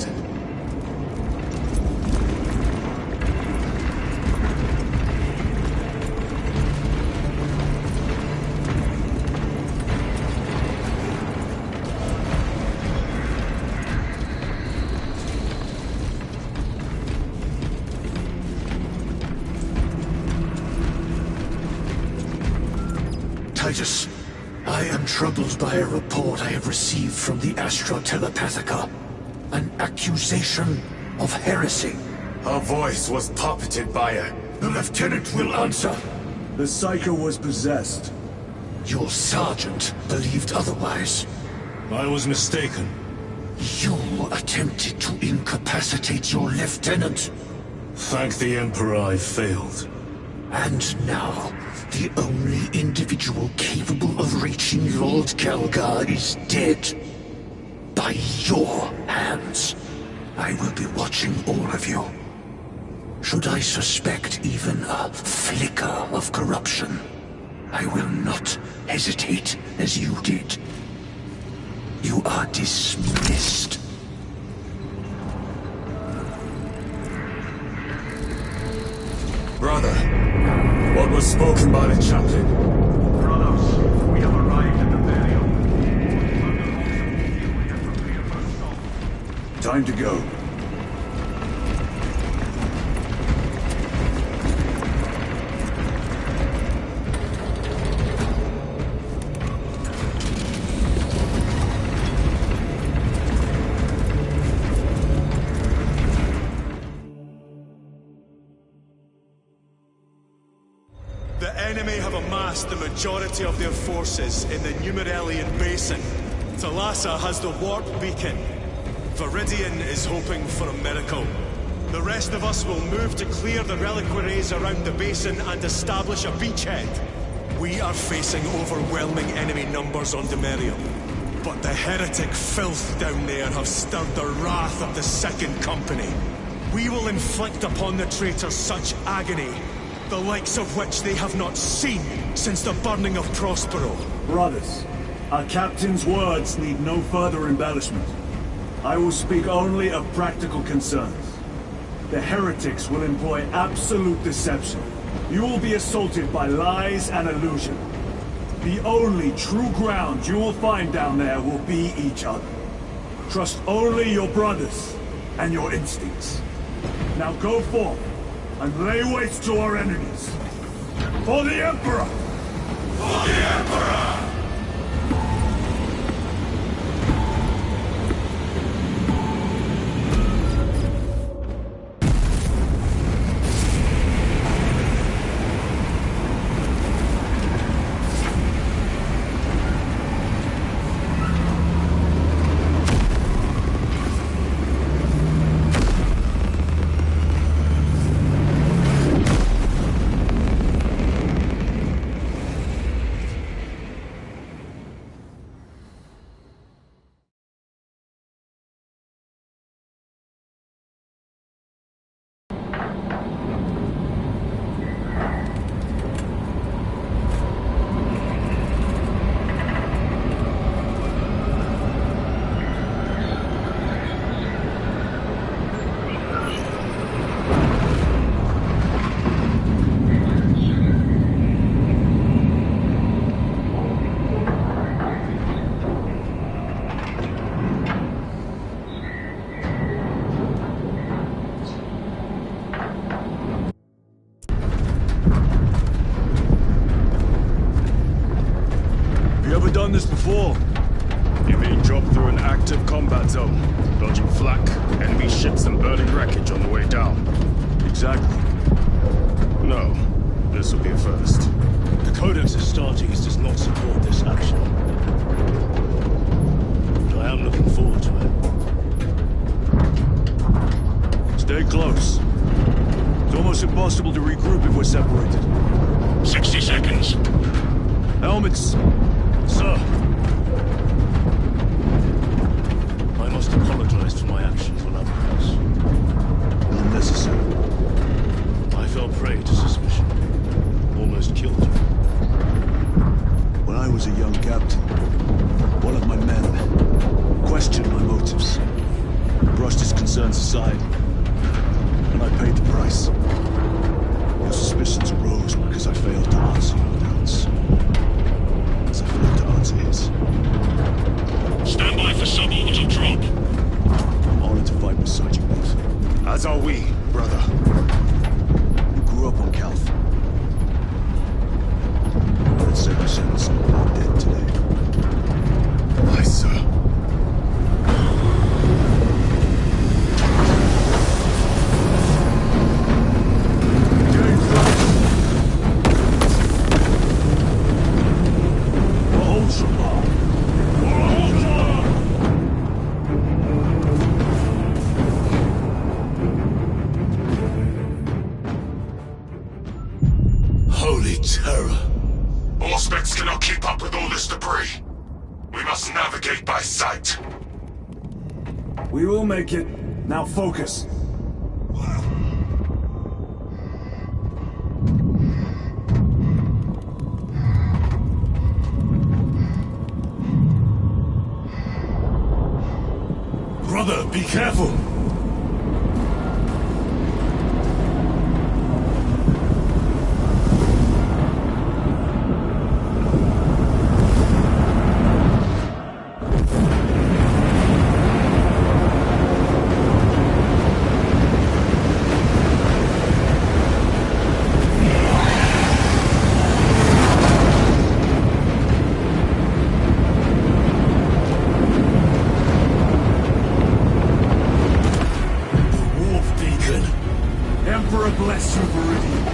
Titus, I am troubled by a report I have received from the Astra Telepathica. An accusation of heresy. Her voice was puppeted by her. The lieutenant will answer. The Psycho was possessed. Your sergeant believed otherwise. I was mistaken. You attempted to incapacitate your lieutenant. Thank the Emperor I failed. And now, the only individual capable of reaching Lord Kelgar is dead. By your hands. I will be watching all of you. Should I suspect even a flicker of corruption, I will not hesitate as you did. You are dismissed. Brother, what was spoken by the chaplain? Brothers, we have arrived at the burial. Time to go. The enemy have amassed the majority of their forces in the Numerelian Basin. Thalassa has the warp beacon. Viridian is hoping for a miracle. The rest of us will move to clear the reliquaries around the basin and establish a beachhead. We are facing overwhelming enemy numbers on Demerium. But the heretic filth down there have stirred the wrath of the Second Company. We will inflict upon the traitors such agony, the likes of which they have not seen since the burning of Prospero. Brothers, our captain's words need no further embellishment. I will speak only of practical concerns. The heretics will employ absolute deception. You will be assaulted by lies and illusion. The only true ground you will find down there will be each other. Trust only your brothers and your instincts. Now go forth and lay waste to our enemies. For the Emperor! For the Emperor! Done this before? You mean drop through an active combat zone, dodging flak, enemy ships and burning wreckage on the way down? Exactly. No, this will be a first. The Codex Astartes does not support this action. But I am looking forward to it. Stay close. It's almost impossible to regroup if we're separated. 60 seconds. Helmets! Sir. young captain. One of my men questioned my motives, brushed his concerns aside, and I paid the price. Your suspicions arose because I failed to answer your doubts. As I failed to answer his. Stand by for suborbital drop. I'm honored to fight beside you both. As are we, brother. You grew up on Calth. I'd say my sentence is not dead today. Aye, sir. Holy terror. Auspex cannot keep up with all this debris. We must navigate by sight. We will make it. Now focus. Brother, be careful! Bless you, Viridian.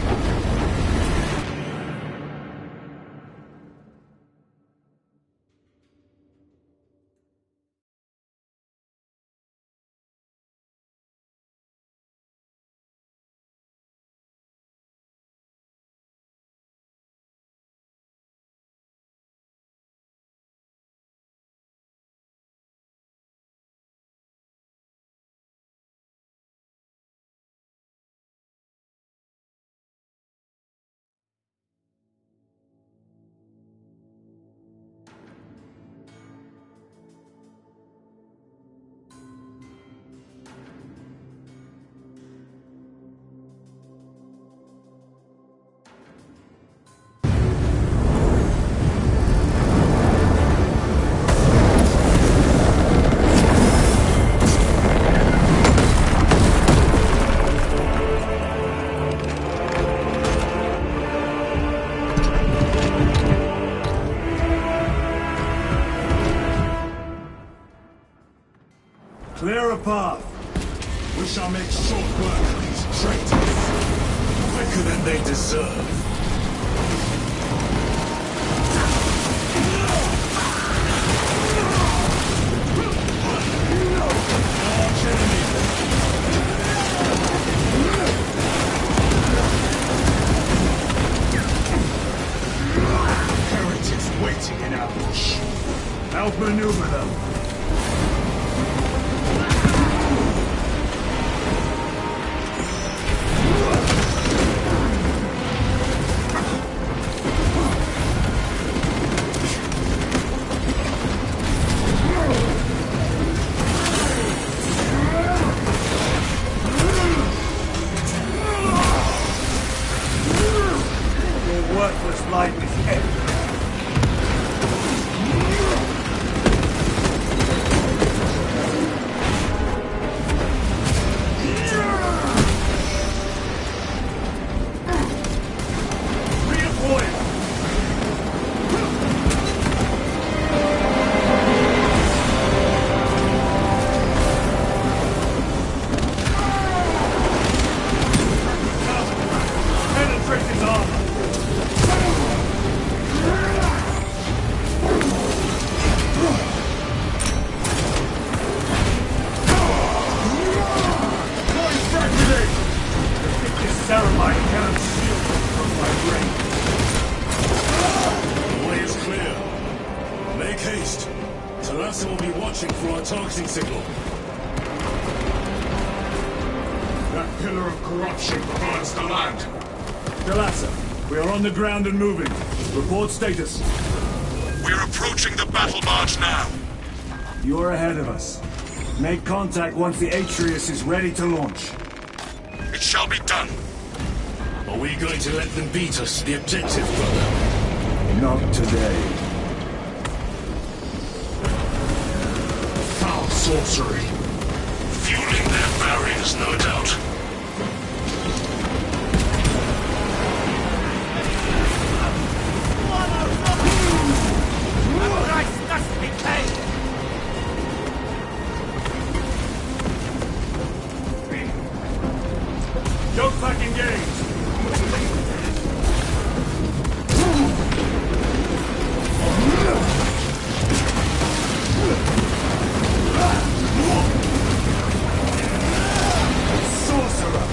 Clear a path. We shall make short work of these traitors. Quicker than they deserve. Arch enemy. Heretics waiting in ambush. Outmaneuver them. Worthless life is empty. Ceremony cannot shield me from my brain. The way is clear. Make haste. Talassa will be watching for our targeting signal. That pillar of corruption burns the land. Talassa, we are on the ground and moving. Report status. We're approaching the battle barge now. You're ahead of us. Make contact once the Atreus is ready to launch. It shall be done. Are we going to let them beat us to the objective, brother? Not today. Foul sorcery. Fueling their barriers, no doubt. Don't back engage! Sorcerer!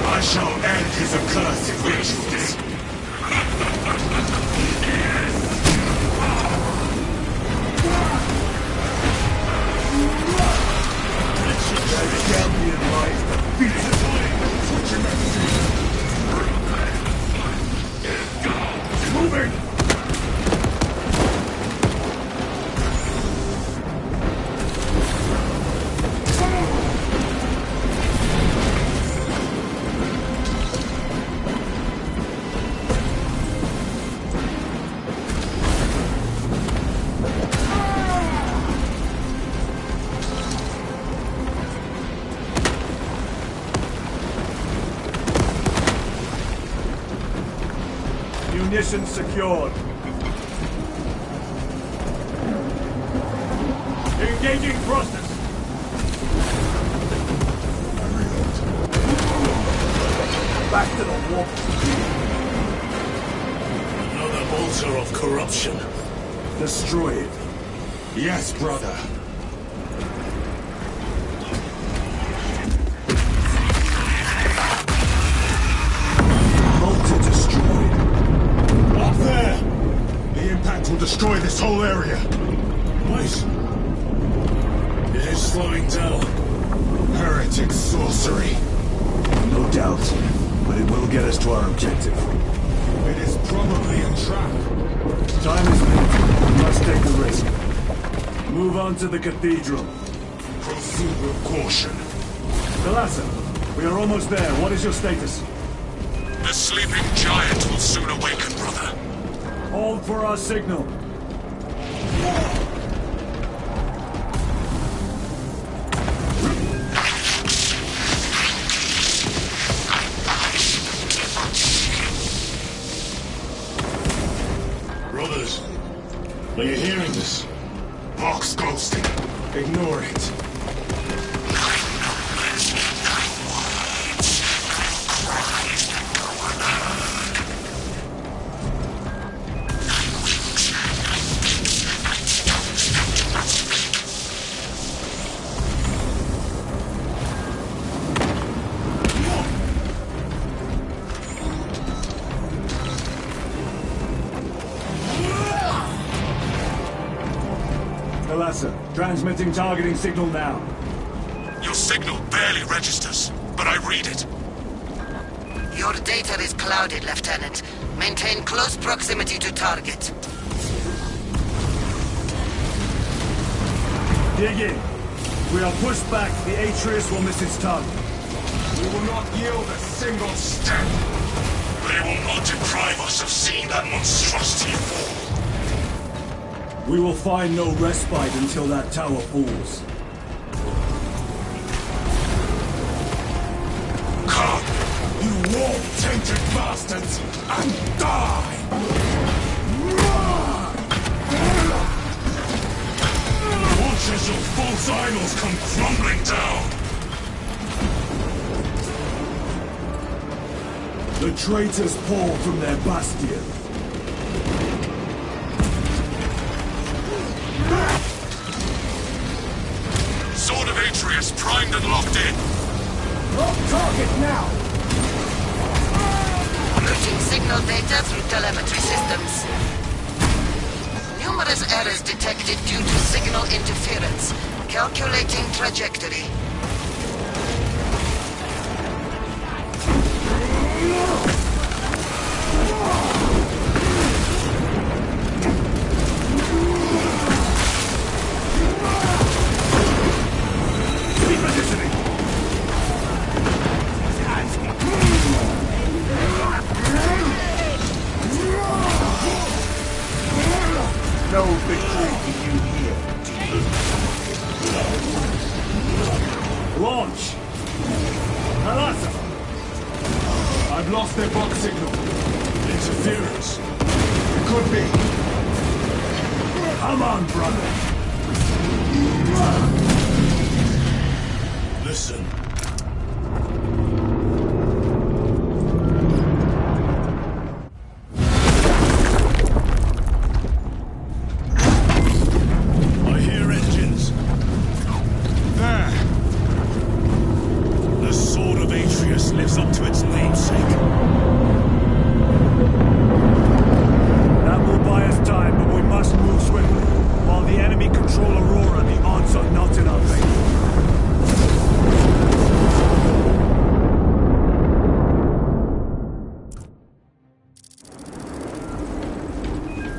I shall end his accursed rituals. Champion life beats his moving! Munitions secured. Engaging thrusters. Back to the wall. Another altar of corruption. Destroy it. Yes, brother. Altar destroyed. Up there! The impact will destroy this whole area. Wait. It is slowing down. Heretic sorcery. No doubt, but it will get us to our objective. It is probably a trap. Time is limited. We must take the risk. Move on to the cathedral. Proceed with caution. Galassa, we are almost there. What is your status? The sleeping giant will soon awaken, brother. Hold for our signal. Brothers, are you hearing this? Box ghosting. Ignore it. Galassa, transmitting targeting signal now. Your signal barely registers, but I read it. Your data is clouded, Lieutenant. Maintain close proximity to target. Dig in. We are pushed back. The Atreus will miss its target. We will not yield a single step. They will not deprive us of seeing that monstrosity fall. We will find no respite until that tower falls. Come, you war-tainted bastards, and die! Watch as your false idols come crumbling down! The traitors pour from their bastion. Sword of Atreus primed and locked in. Lock target now! Routing signal data through telemetry systems. Numerous errors detected due to signal interference. Calculating trajectory. No victory for you here. Launch! Halasa! I've lost their bot signal. Interference. It could be. Come on, brother. Listen. I hear engines. There. The sword of Atreus lives up to its namesake. That will buy us time, but we must move swiftly. While the enemy control Aurora, the odds are not in our favor.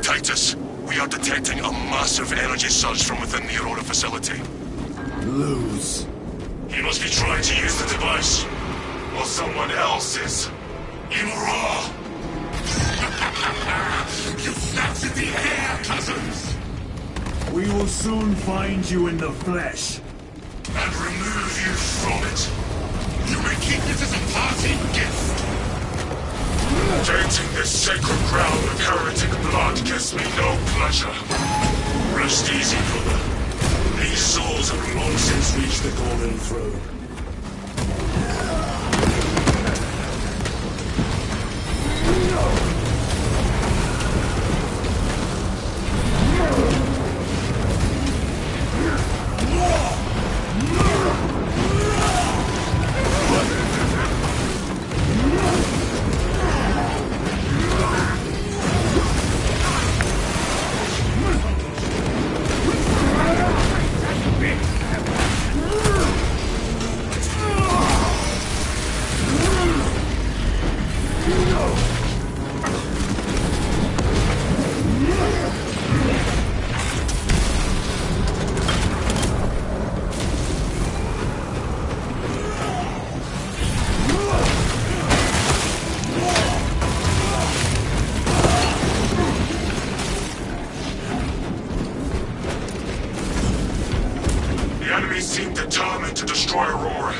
Titus, we are detecting a massive energy surge from within the Aurora facility. Lose. He must be trying to use the device. Or someone else is. In Aurora! You snapped at the air, cousins! We will soon find you in the flesh. And remove you from it. You may keep it as a parting gift. Tainting this sacred ground with heretic blood gives me no pleasure. Rest easy, brother. These souls have long since reached the golden throne. Seem determined to destroy Aurora.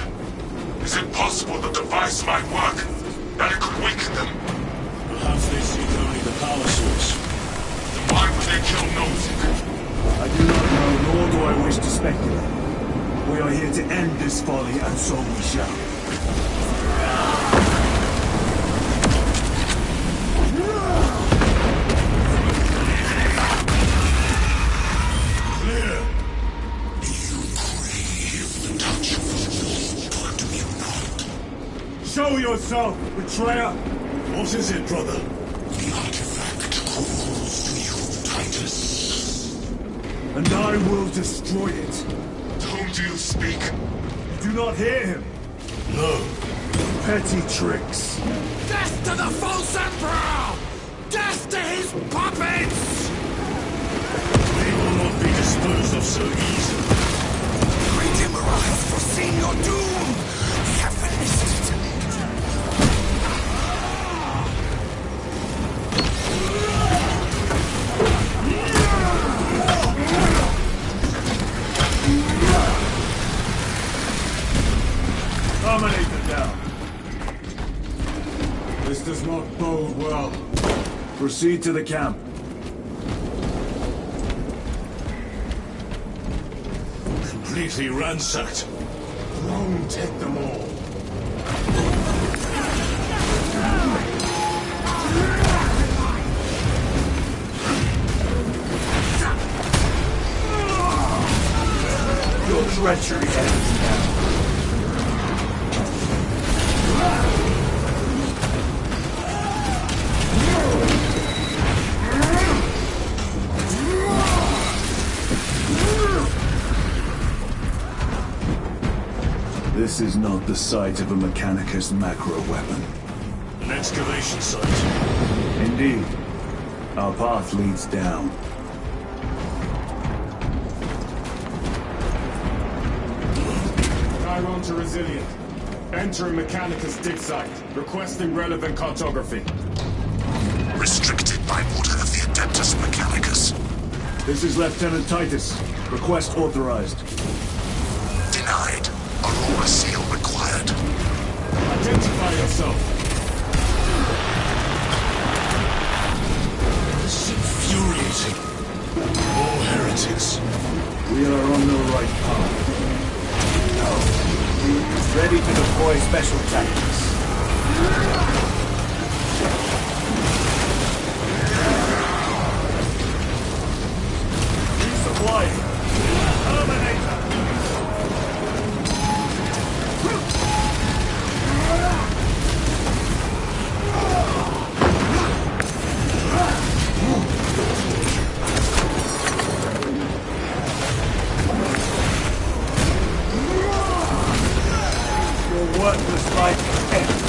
Is it possible the device might work? That it could weaken them? Perhaps they seek only the power source. Then why would they kill Nozick? I do not know, nor do I wish to speculate. We are here to end this folly, and so we shall. Show yourself, betrayer! What is it, brother? The artifact calls to you, Titus. And I will destroy it. To whom do you speak? You do not hear him? No. Petty tricks. Death to the false emperor! Death to his puppets! They will not be disposed of so easily. Great Emperor has foreseen your doom! We have witnessed it. Dominate them down. This does not bode well. Proceed to the camp. Completely ransacked. Rome take them all. Your treachery ends now. This is not the site of a Mechanicus macro weapon. An excavation site. Indeed. Our path leads down. Chiron to Resilient. Entering Mechanicus dig site. Requesting relevant cartography. Restricted by order of the Adeptus Mechanicus. This is Lieutenant Titus. Request authorized. Denied. Aurora seal required. Identify yourself. This is infuriating. More heretics. We are on the right path. Ready to deploy special tactics. Resupply. Terminator. Worthless life ends.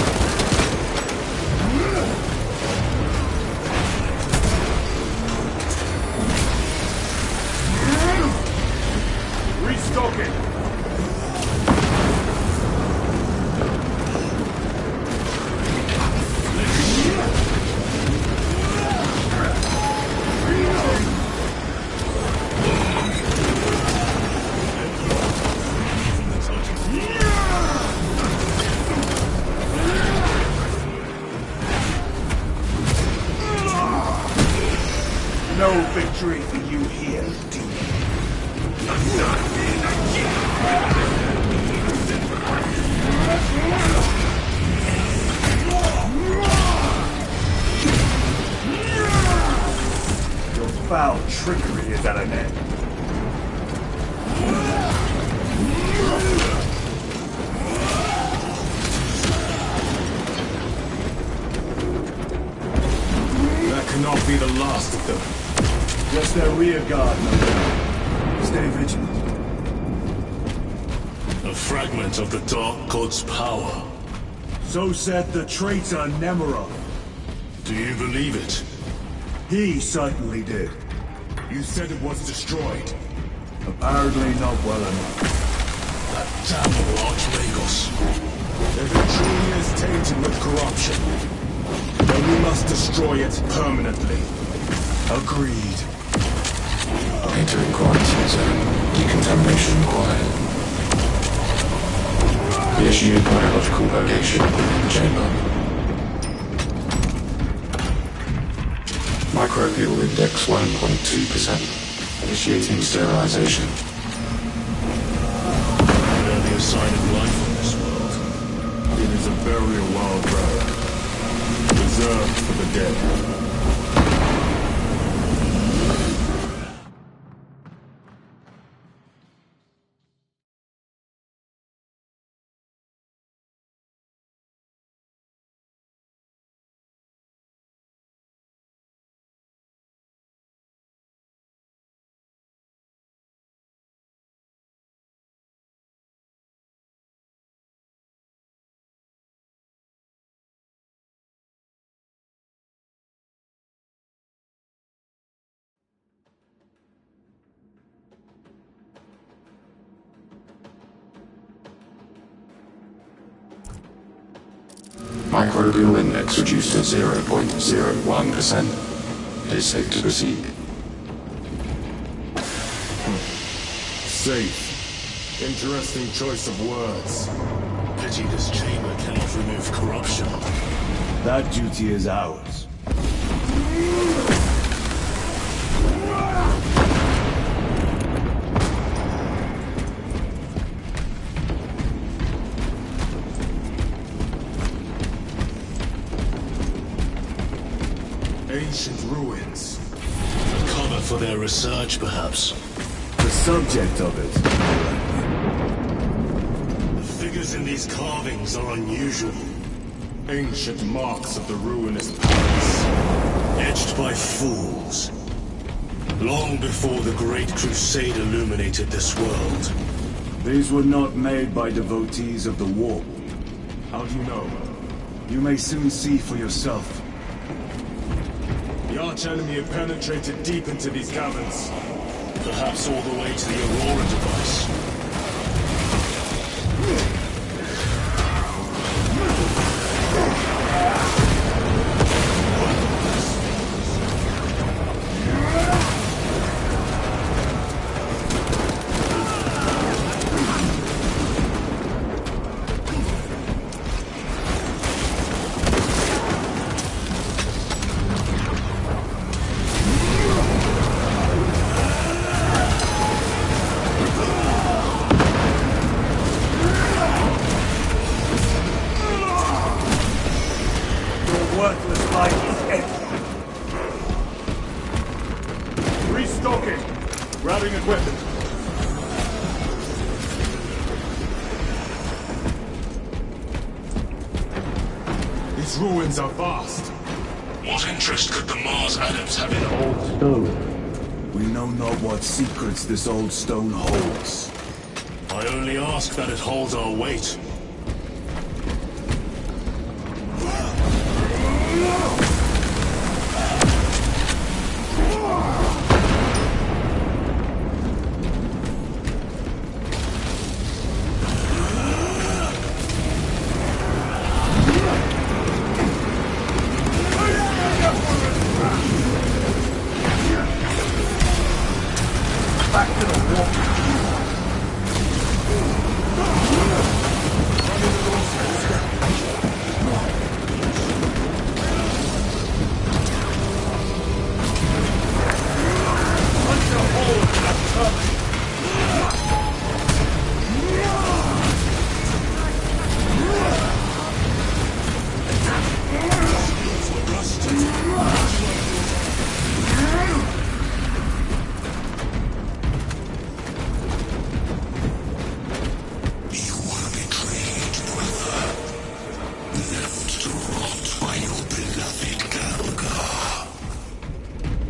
Restocking. No victory for you here, demon. Your foul trickery is at an end. That cannot be the last of them. Just their rear guard, no doubt. Stay vigilant. A fragment of the Dark God's power. So said the traitor Nemerov. Do you believe it? He certainly did. You said it was destroyed. Apparently not well enough. That damn Archmagos. If it truly is tainted with corruption, then we must destroy it permanently. Agreed. Entering quarantine zone. Decontamination required. Initiate biological purgation. Chamber. Microbial index 1.2%. Initiating sterilization. Barely a sign of life on this world. It is a burial wild road. Reserved for the dead. Microbial index reduced to 0.01%. It is safe to proceed. Safe. Interesting choice of words. Pity this chamber cannot remove corruption. That duty is ours. Ancient ruins. Cover for their research, perhaps. The subject of it. The figures in these carvings are unusual. Ancient marks of the ruinous palace. Etched by fools. Long before the Great Crusade illuminated this world. These were not made by devotees of the warp. How do you know? You may soon see for yourself. The archenemy had penetrated deep into these caverns. Perhaps all the way to the Aurora device. Stalking! Grabbing equipment. These ruins are vast. What interest could the Mars adepts have in old stone? We know not what secrets this old stone holds. I only ask that it holds our weight.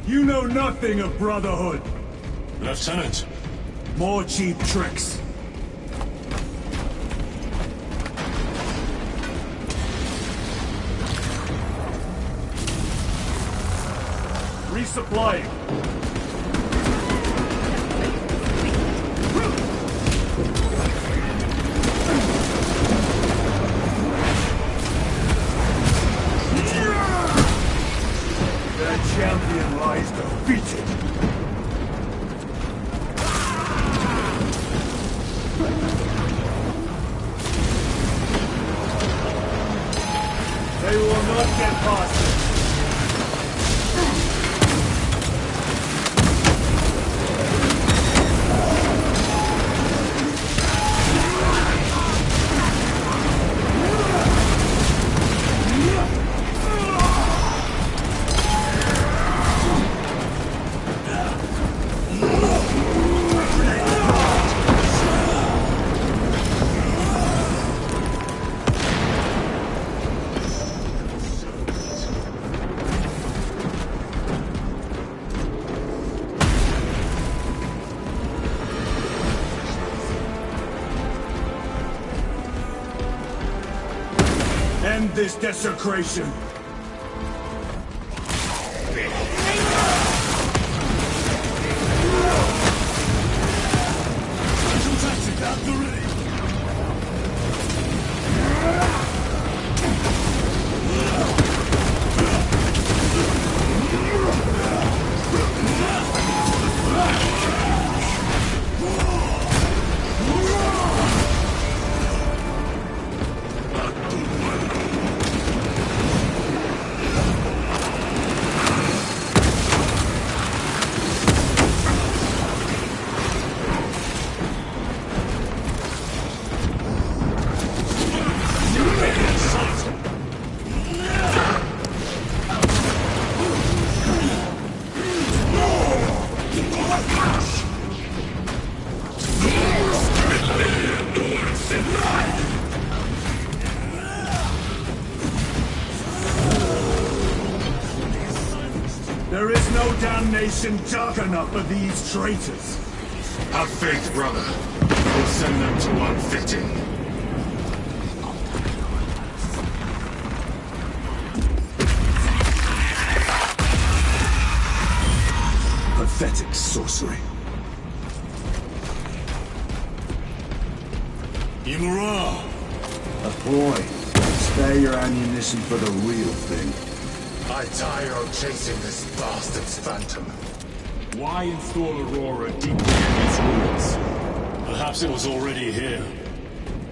You know nothing of Brotherhood! Lieutenant! More cheap tricks. Resupplying. Their champion lies defeated. They will not get past it. End this desecration! There is no damnation dark enough for these traitors. Have faith, brother. We'll send them to unfitting. Pathetic sorcery. Imura! A boy. Spare your ammunition for the real thing. I tire of chasing this bastard's phantom. Why install Aurora deep in these ruins? Perhaps it was already here.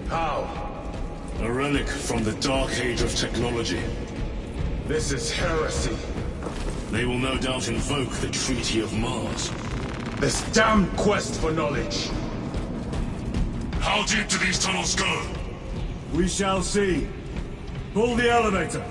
How? A relic from the Dark Age of technology. This is heresy. They will no doubt invoke the Treaty of Mars. This damn quest for knowledge. How deep do these tunnels go? We shall see. Pull the elevator.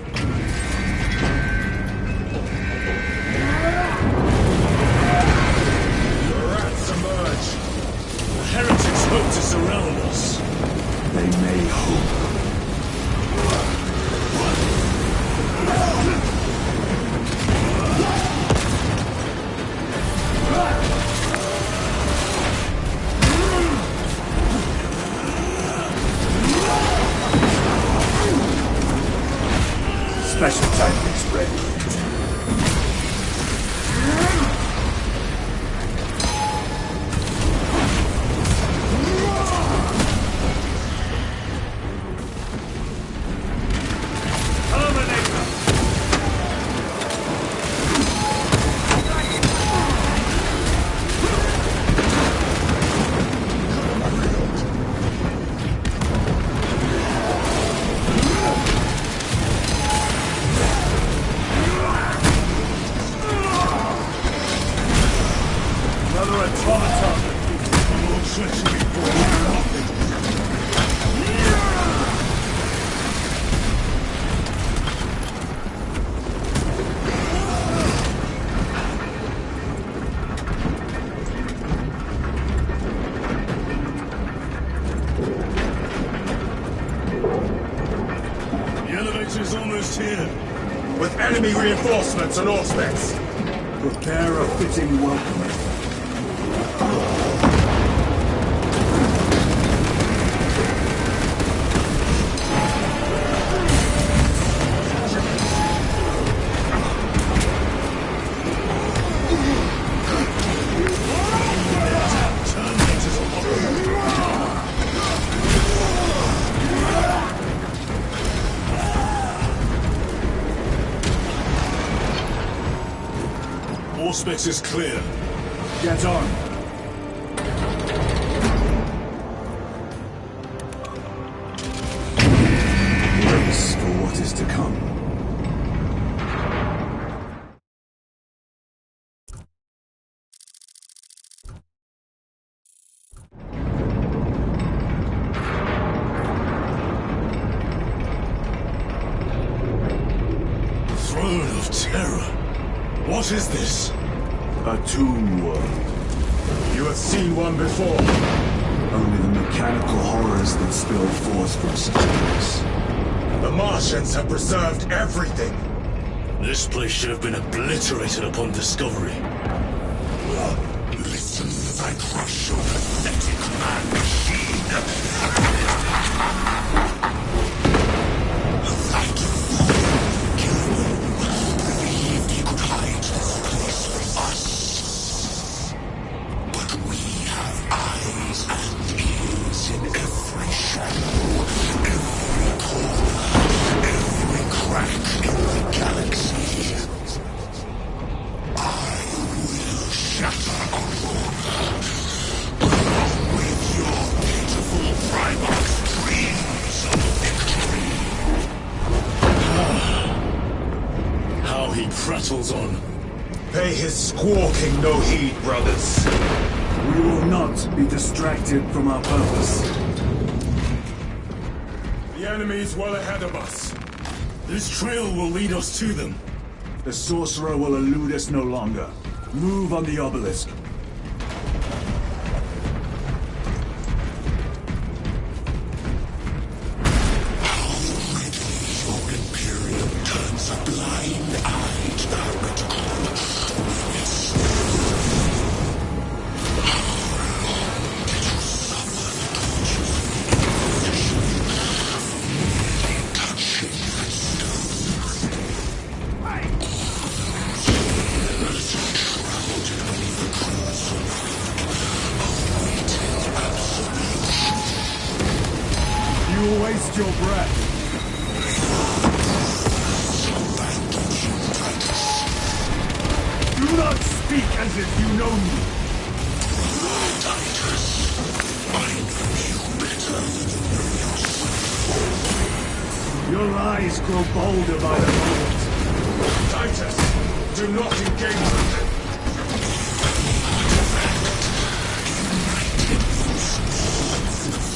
Enemy reinforcements on Auspex. Prepare a fitting welcome. Auspex is clear. Get on. Brace for what is to come. Throne of Terror. What is this? A tomb world. You have seen one before. Only the mechanical horrors that spill forth from such a place. The Martians have preserved everything. This place should have been obliterated upon discovery. Listen as I crush your pathetic man-machine. That fool believed he could hide this place from us. But we have eyes and ears in every shadow, every corner, every crack in the galaxy. I will shatter Aurora, along with your pitiful Primarch's dreams of victory. How he prattles on. Pay his squawking no heed, brothers. We will not be distracted from our purpose. The enemy is well ahead of us. This trail will lead us to them. The sorcerer will elude us no longer. Move on the obelisk. Your Imperium turns a blind eye to the heretical. You will waste your breath. Do not speak as if you know me. Your lies grow bolder by the moment. Titus, do not engage with them.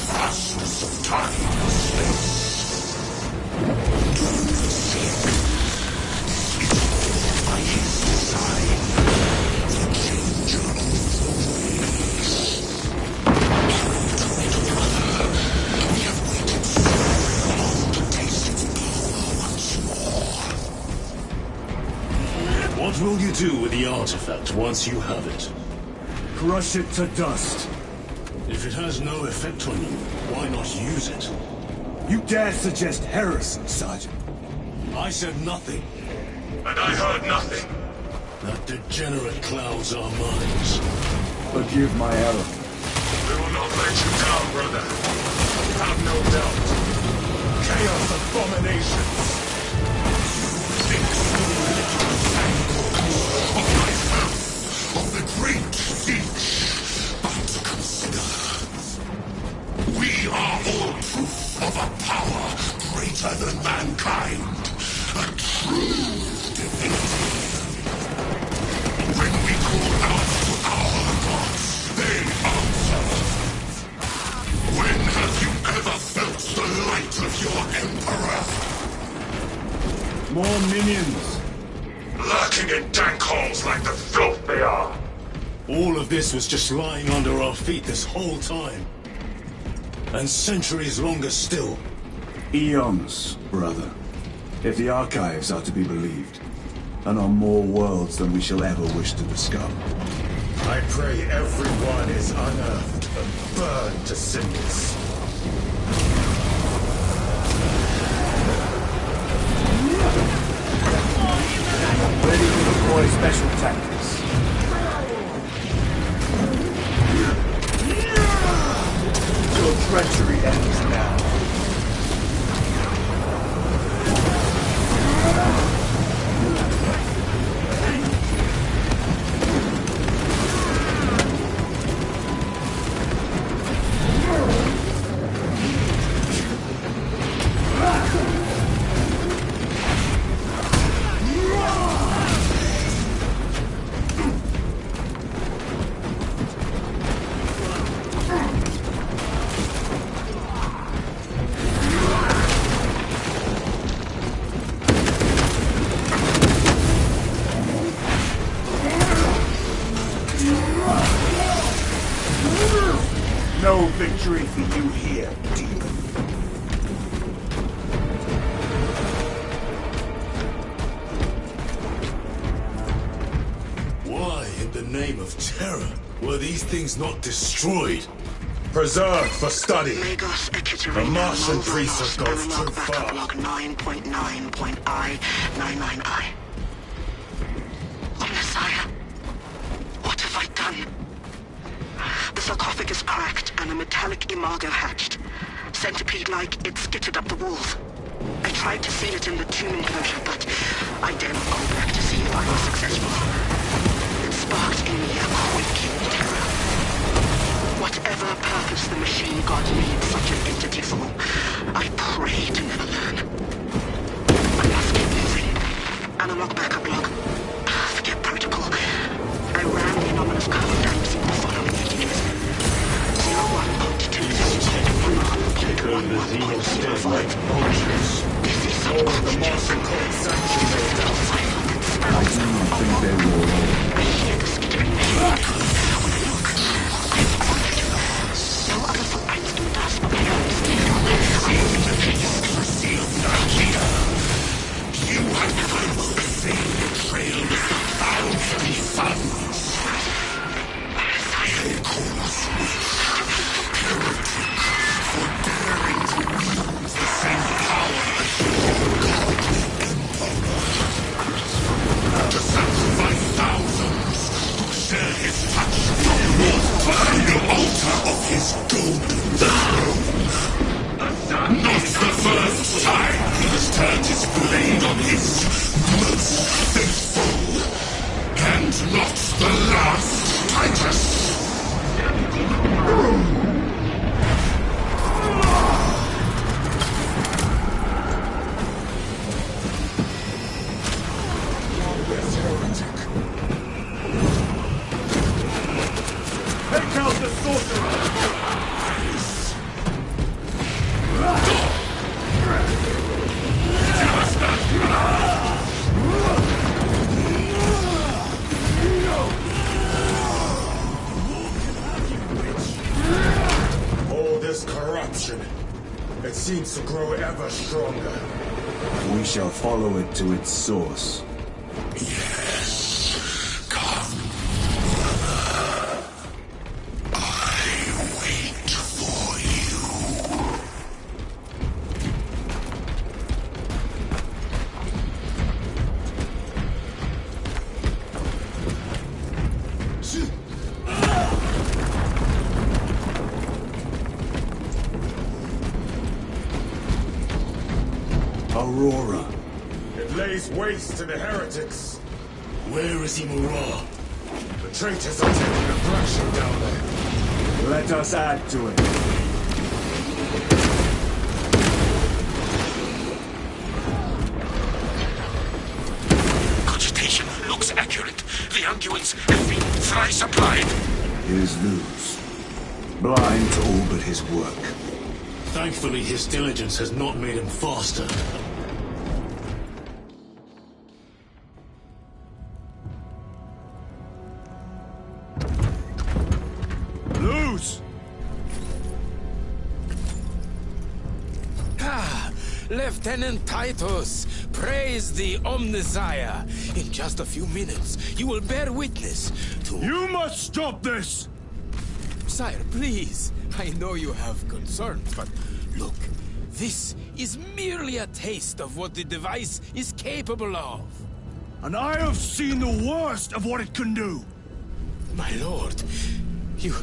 Fastness of time and space. Don't forsake. It's all by his design. The changer of the ways. Brother, we have waited so long to taste its power once more. What will you do with the artifact once you have it? Crush it to dust. If it has no effect on you, why not use it? You dare suggest heresy, Sergeant? I said nothing. And I heard nothing. That degenerate clouds our minds. Forgive my error. We will not let you down, brother. Have no doubt. Chaos abominations. Of myself, of the great siege. But consider, we are all proof of a power greater than mankind. A true divinity. When we call out to our gods, they answer. When have you ever felt the light of your Emperor? More minions. Lurking in dank holes like the filth they are. All of this was just lying under our feet this whole time. And centuries longer still. Eons, brother. If the archives are to be believed, and on more worlds than we shall ever wish to discover. I pray everyone is unearthed and burned to cinders. Ready to deploy special tactics. Your treachery ends now. No victory for you here, demon. Why, in the name of terror, were these things not destroyed? Preserved for study. Lagos, The Martian priests have gone too far. Log 9.9.I.99I. Messiah, what have I done? The sarcophagus cracked and a metallic imago hatched. Centipede-like, it skittered up the walls. I tried to seal it in the tomb enclosure, but I dare not go back to see if I was successful. It sparked in me a quaking terror. Whatever purpose the machine god needs such an entity for, I pray to never learn. I must keep moving. Analog backup log. Forget protocol. I ran the anomalous code and received the following messages. 01.2. This is some Martian code sanctioned those down. I do not think they will. I hear the skittering machine. When I look, I've followed. No other footprints do dust, but my own steel. I have been chased. You have followed the same trail as the thousand suns. They call us heretic for daring to use the same power as your godly emperor. To sacrifice thousands to share his touch on the altar of his golden throne. Not the first time he has turned his blade on his most faithful. And not the last, Titus. Take out the sorcerer! All this corruption, it seems to grow ever stronger. We shall follow it to its source. Yes, come. I wait for you. Aurora. It lays waste to the heretics. Where is Imura? The traitors are taking a thrashing down there. Let us add to it. Cogitation looks accurate. The unguents have been thrice applied. His news. Blind to all but his work. Thankfully, his diligence has not made him faster. Lose! Lieutenant Titus, praise the Omnissiah. In just a few minutes, you will bear witness to... You must stop this! Sire, please. I know you have concerns, but look, this is merely a taste of what the device is capable of. And I have seen the worst of what it can do. My lord, you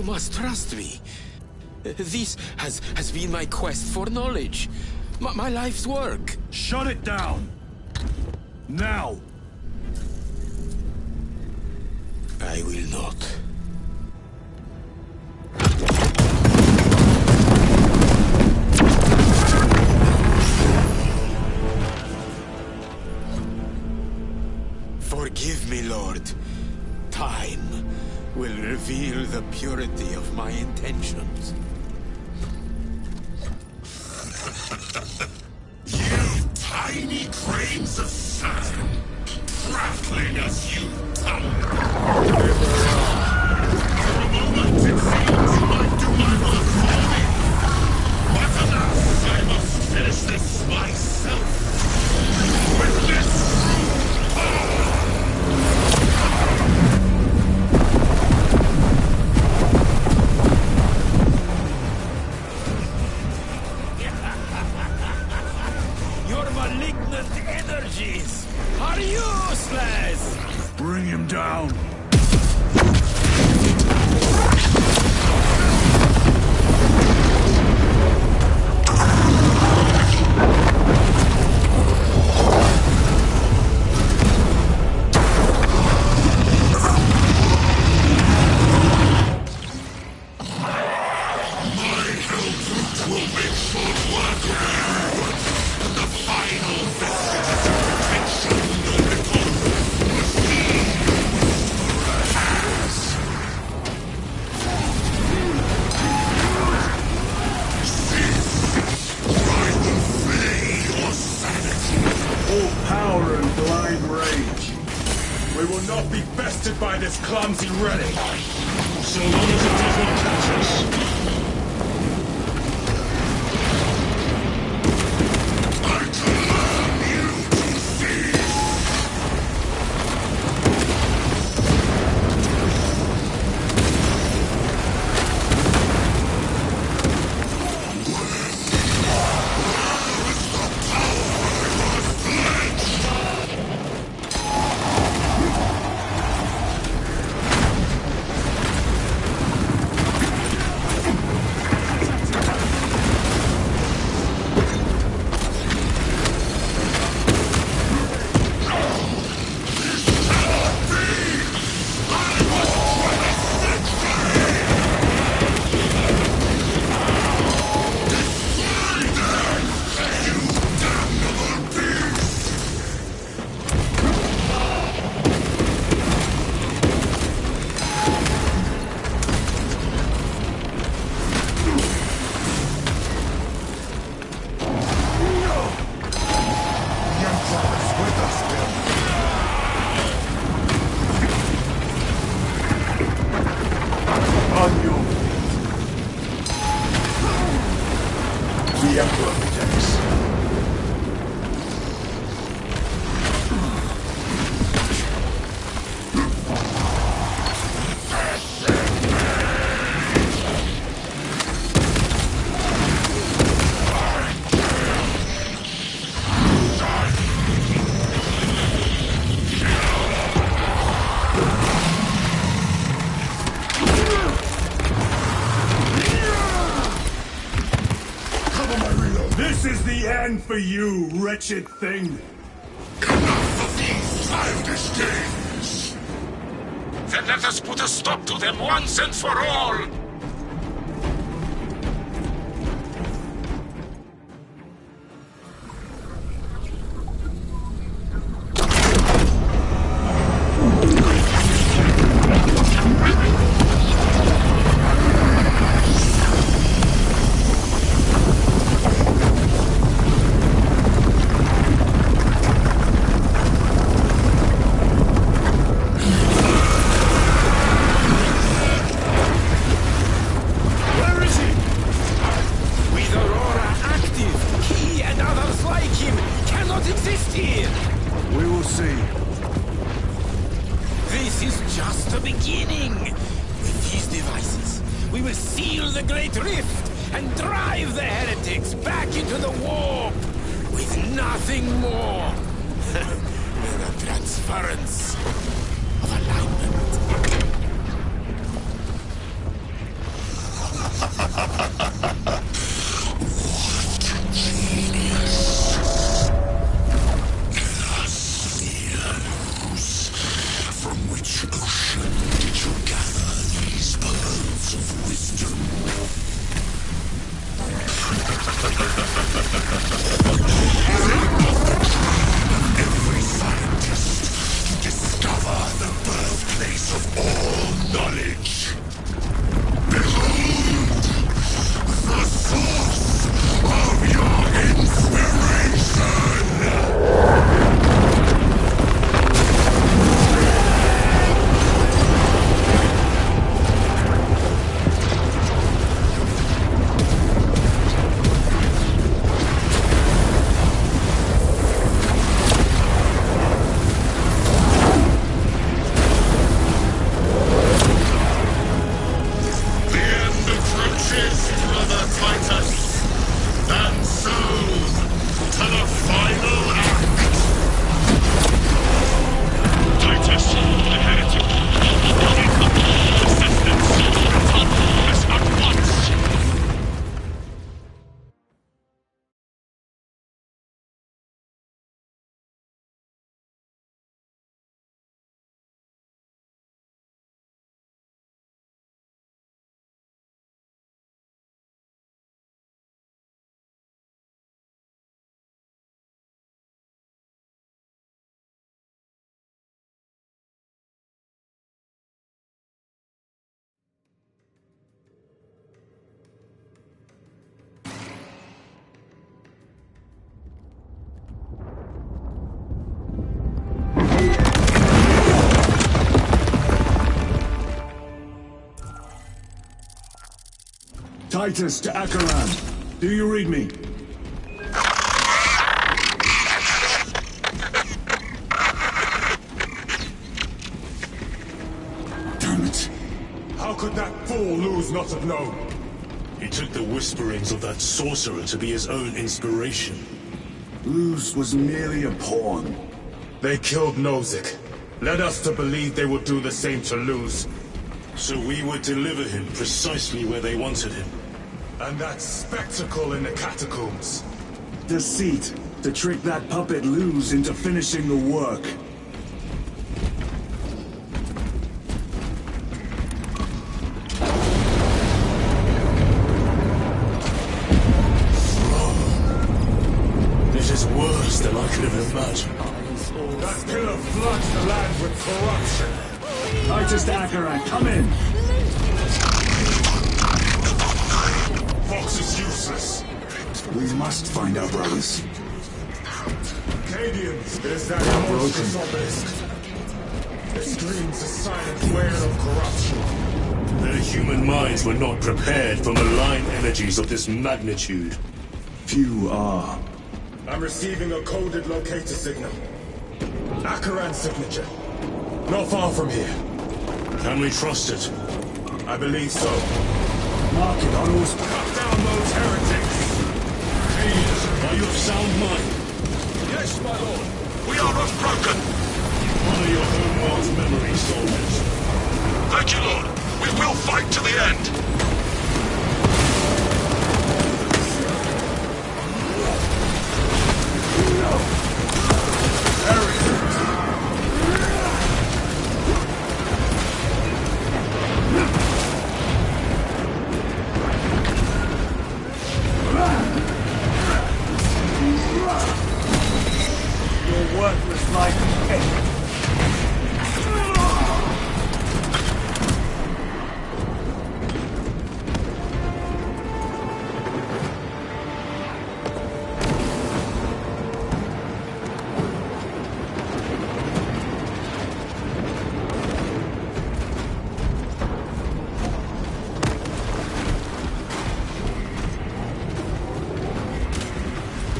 must trust me. This has been my quest for knowledge. My life's work. Shut it down. Now. I will not. Forgive me, Lord. Time will reveal the purity of my intentions. You tiny grains of sand, trifling as you tumble. For a moment it seems you might do my work for me. But alas, I must finish this myself. With this brute power. Your malignant energies are useless! Bring him down. By this clumsy relic. So long as it does not catch us. I command you to cease. Where is the power I was pledged? The Emperor protects. This is the end for you, wretched thing. Enough of these childish games. Then let us put a stop to them once and for all. beginning. With these devices, we will seal the Great Rift and drive the heretics back into the warp with nothing more than a transference of alignment. From which ocean did you gather these pearls of wisdom? Every scientist to discover the birthplace of all knowledge. Behold, the source of your inspiration! Titus to Acheran. Do you read me? Damn it. How could that fool lose not have known? He took the whisperings of that sorcerer to be his own inspiration. Luz was merely a pawn. They killed Nozick. Led us to believe they would do the same to Luz. So we would deliver him precisely where they wanted him. And that spectacle in the catacombs. Deceit, to trick that puppet Luz into finishing the work. This is worse than I could have imagined. That killer floods the land with corruption. Titus to Acheran, come in! Fox is useless. We must find our brothers. Cadians, it is that monstrous obelisk. It screams a silent wail of corruption. Their human minds were not prepared for malign energies of this magnitude. Few are. I'm receiving a coded locator signal. Acheran's signature. Not far from here. Can we trust it? I believe so. Mark it on all... Cut down those heretics! Please, are you of sound mind? Yes, my lord. We are unbroken. Honor your homeworld's memory, soldiers. Thank you, Lord. We will fight to the end. Your worthless life is ended.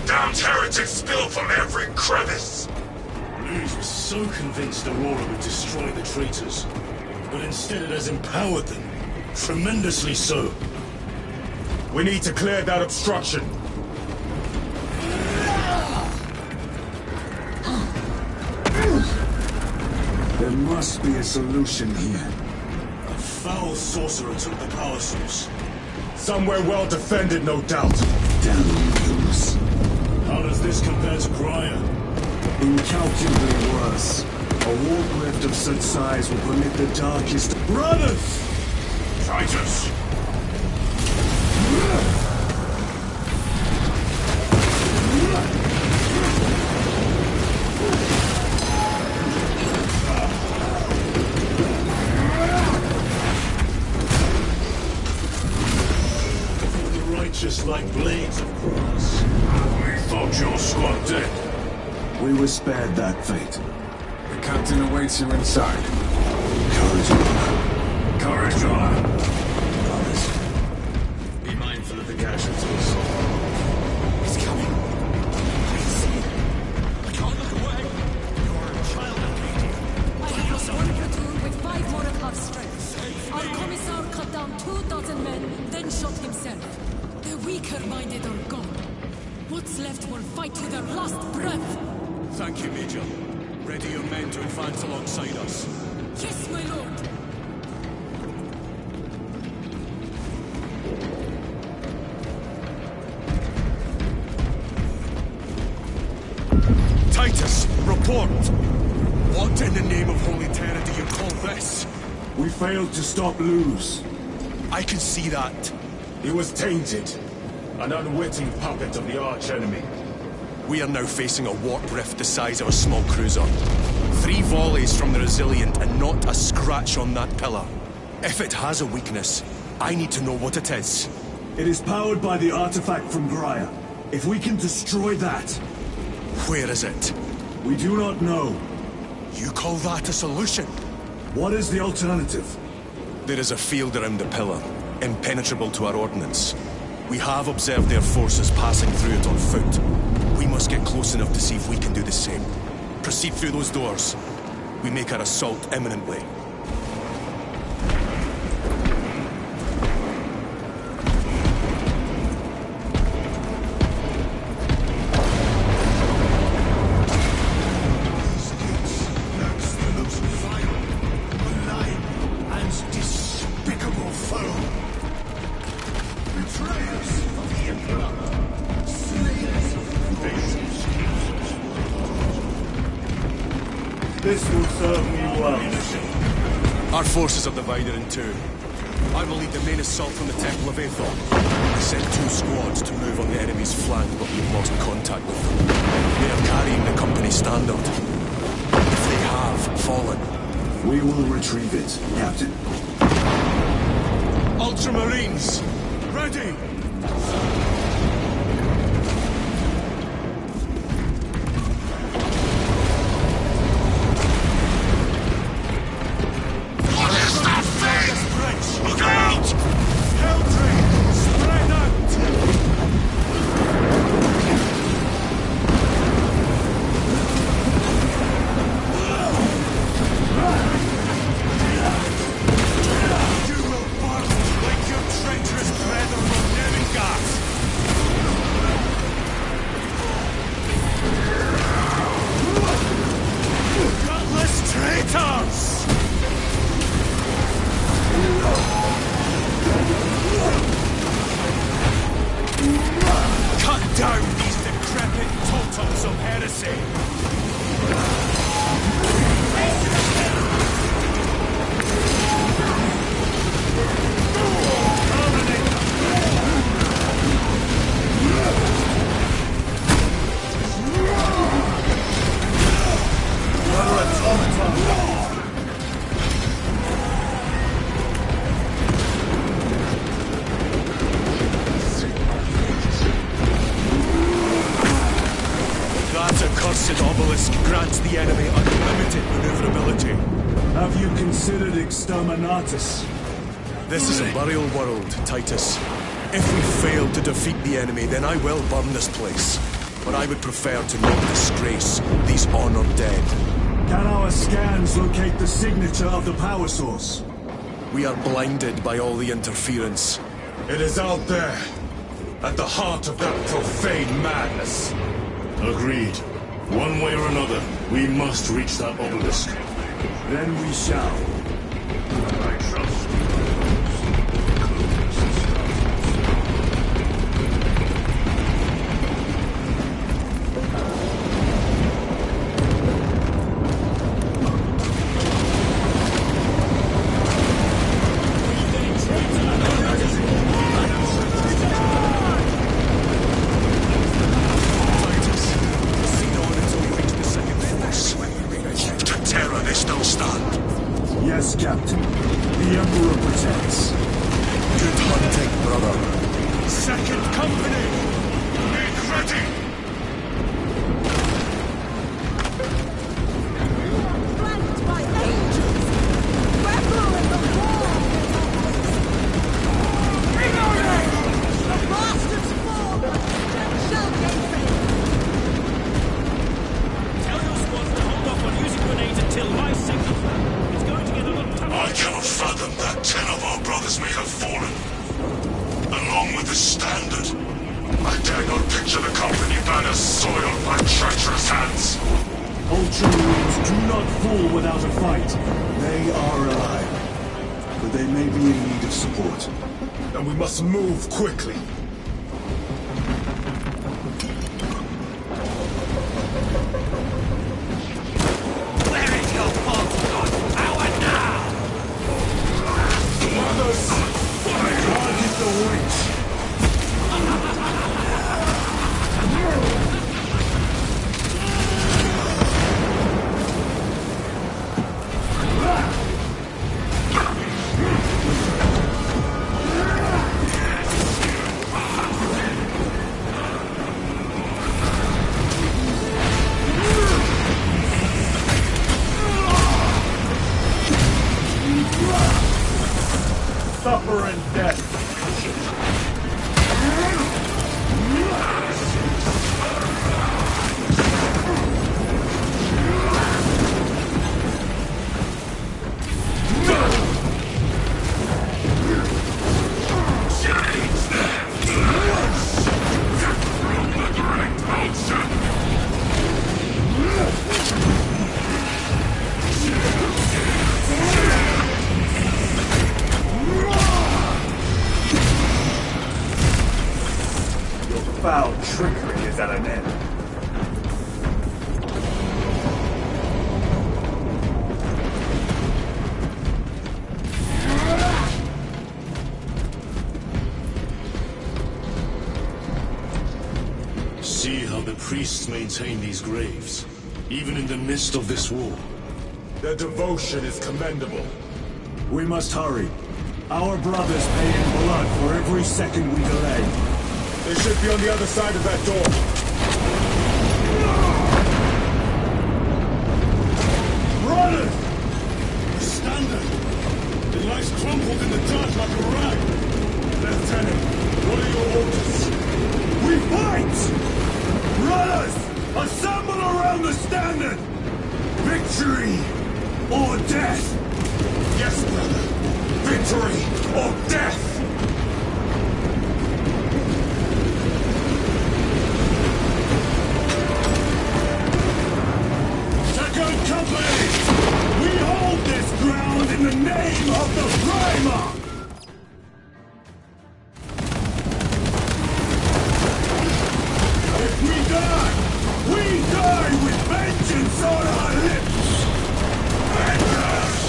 Damned heretics spill from every crevice. Luz was so convinced Aurora would destroy the traitors. but instead it has empowered them. Tremendously so. We need to clear that obstruction. There must be a solution here. A foul sorcerer took the power source. Somewhere well defended, no doubt. Damn news. How does this compare to Grya? Incalculably worse. A warp rift of such size will permit the darkest... Brothers! Titus! Just like blades of grass. We thought your squad dead. We were spared that fate. The captain awaits you inside. Courage, brothers. Be mindful of the casualties. He's coming. I can see it. I can't look away. You're a child of beauty. I have lost one platoon with 5 more of half strength. Our commissar cut down 2,000 men, then shot himself. The weaker-minded are gone. What's left will fight to their last breath. Thank you, Major. Ready your men to advance alongside us. Yes, my lord. Titus, report! What in the name of Holy Terror do you call this? We failed to stop Luz. I can see that. He was tainted. An unwitting puppet of the arch-enemy. We are now facing a warp rift the size of a small cruiser. 3 volleys from the Resilient and not a scratch on that pillar. If it has a weakness, I need to know what it is. It is powered by the artifact from Grya. If we can destroy that... Where is it? We do not know. You call that a solution? What is the alternative? There is a field around the pillar, impenetrable to our ordnance. We have observed their forces passing through it on foot. We must get close enough to see if we can do the same. Proceed through those doors. We make our assault imminently. This will serve me well. Our forces are divided in 2. I will lead the main assault from the Temple of Aethor. I sent 2 squads to move on the enemy's flank, but we've lost contact with them. They are carrying the company standard. If they have fallen... We will retrieve it, Captain. Ultramarines! Ready! Grants the enemy unlimited maneuverability. Have you considered Exterminatus? This is a burial world, Titus. If we fail to defeat the enemy, then I will burn this place. But I would prefer to not disgrace these honored dead. Can our scans locate the signature of the power source? We are blinded by all the interference. It is out there, at the heart of that profane madness. Agreed. One way or another, we must reach that obelisk. Then we shall. I trust you. Yes, Captain. The Emperor protects. Good hunting, brother. Second company! Make ready! Flanked by angels! Rebel in the war! Reloading! The bastards fall! Shall gain. Tell your squads to hold off on using grenades until my signal. I cannot fathom that 10 of our brothers may have fallen. Along with the Standard. I dare not picture the company banners soiled by treacherous hands. Ultramarines do not fall without a fight. They are alive. But they may be in need of support. And we must move quickly. Where is your false power now? Target the witch! Suffer and death! Foul trickery is at an end. See how the priests maintain these graves, even in the midst of this war. Their devotion is commendable. We must hurry. Our brothers pay in blood for every second we delay. They should be on the other side of that door. Brothers! The Standard! It lies crumpled in the dirt like a rag! Lieutenant, what are your orders? We fight! Brothers! Assemble around the Standard! Victory or death! Yes, brother! Victory or death! Second Company! We hold this ground in the name of the Primer! If we die with vengeance on our lips! Vengeance!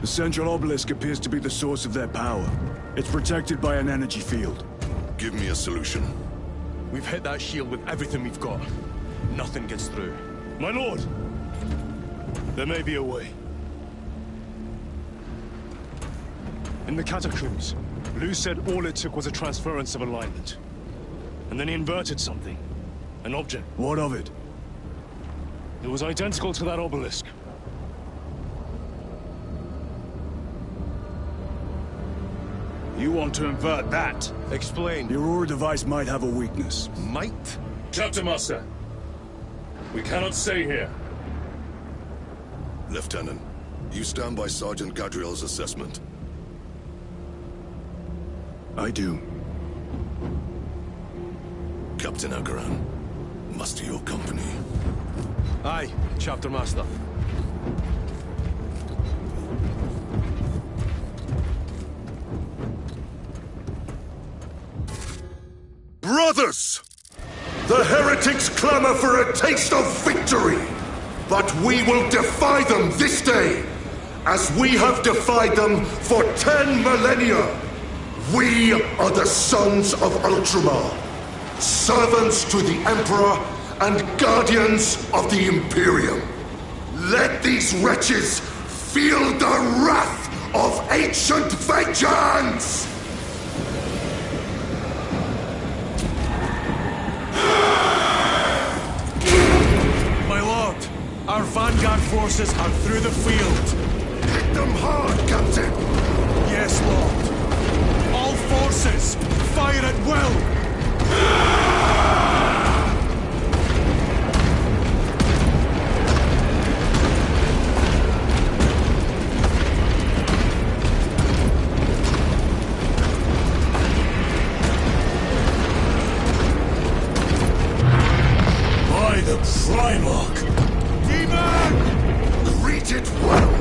The central obelisk appears to be the source of their power. It's protected by an energy field. Give me a solution. We've hit that shield with everything we've got. Nothing gets through. My lord! There may be a way. In the catacombs, Lou said all it took was a transference of alignment. And then he inverted something. An object. What of it? It was identical to that obelisk. You want to invert that? Explain. The Aurora device might have a weakness. Might? Chapter Master, we cannot stay here. Lieutenant, you stand by Sergeant Gadriel's assessment. I do. Captain Agaran, muster your company. Aye, Chapter Master. Brothers! The heretics clamor for a taste of victory! But we will defy them this day, as we have defied them for 10 millennia! We are the sons of Ultramar, servants to the Emperor and guardians of the Imperium. Let these wretches feel the wrath of ancient vengeance! My lord, our vanguard forces are through the field. Hit them hard, Captain! Yes, Lord. All forces, fire at will! By the Primarch! Demon! Greet it well!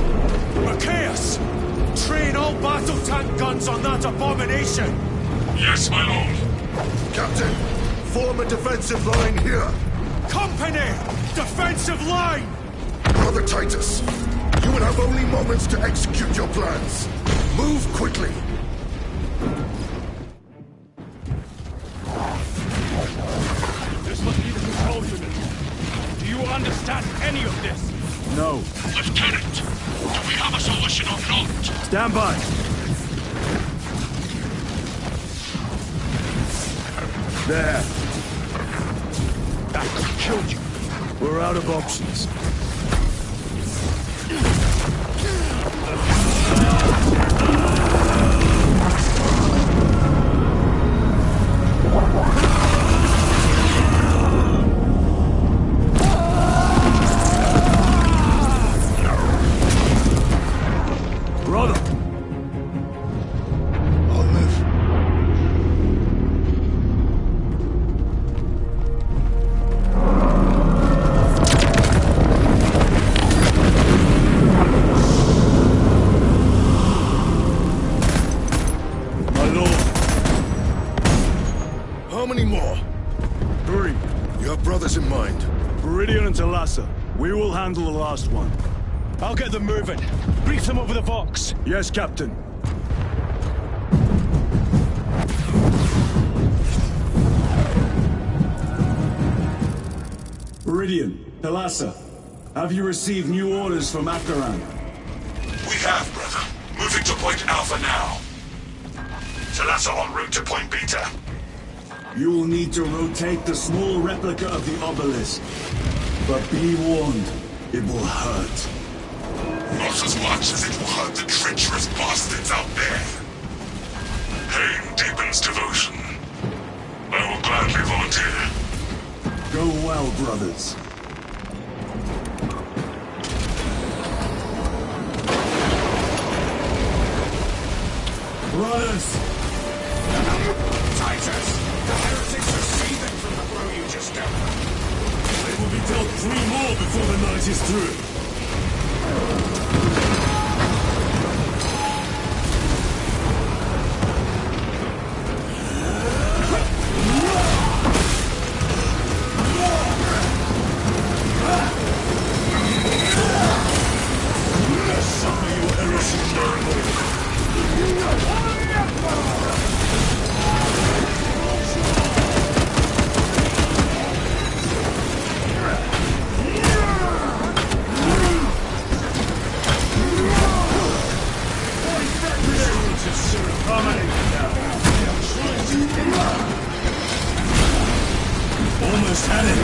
Macias! Train all battle tank guns on that abomination! Yes, my lord. Captain, form a defensive line here. Company! Defensive line! Brother Titus, you will have only moments to execute your plans. Move quickly. This must be the control unit. Do you understand any of this? No. Lieutenant, do we have a solution or not? Stand by. There. That could have killed you. We're out of options. Brother! I'll live. My lord. How many more? 3. You have brothers in mind. Viridian and Talassa. We will handle the last one. I'll get them moving. Brief them over the Vox. Yes, Captain. Viridian, Talassa, have you received new orders from Agaran? We have, brother. Moving to Point Alpha now. Talassa en route to Point Beta. You will need to rotate the small replica of the obelisk. But be warned, it will hurt. Not as much as it will hurt the treacherous bastards out there. Pain deepens devotion. I will gladly volunteer. Go well, brothers. Brothers! Titus! The heretics are seething from the blow you just dealt. They will be dealt 3 more before the night is through. Suffer your heresy. Almost had it.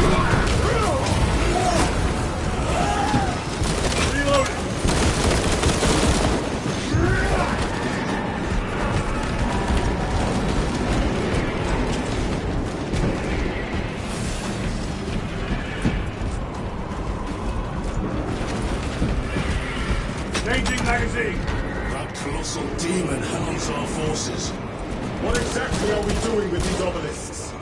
Reload. Changing magazine. That colossal demon hounds our forces. What exactly are we doing with these obelisks?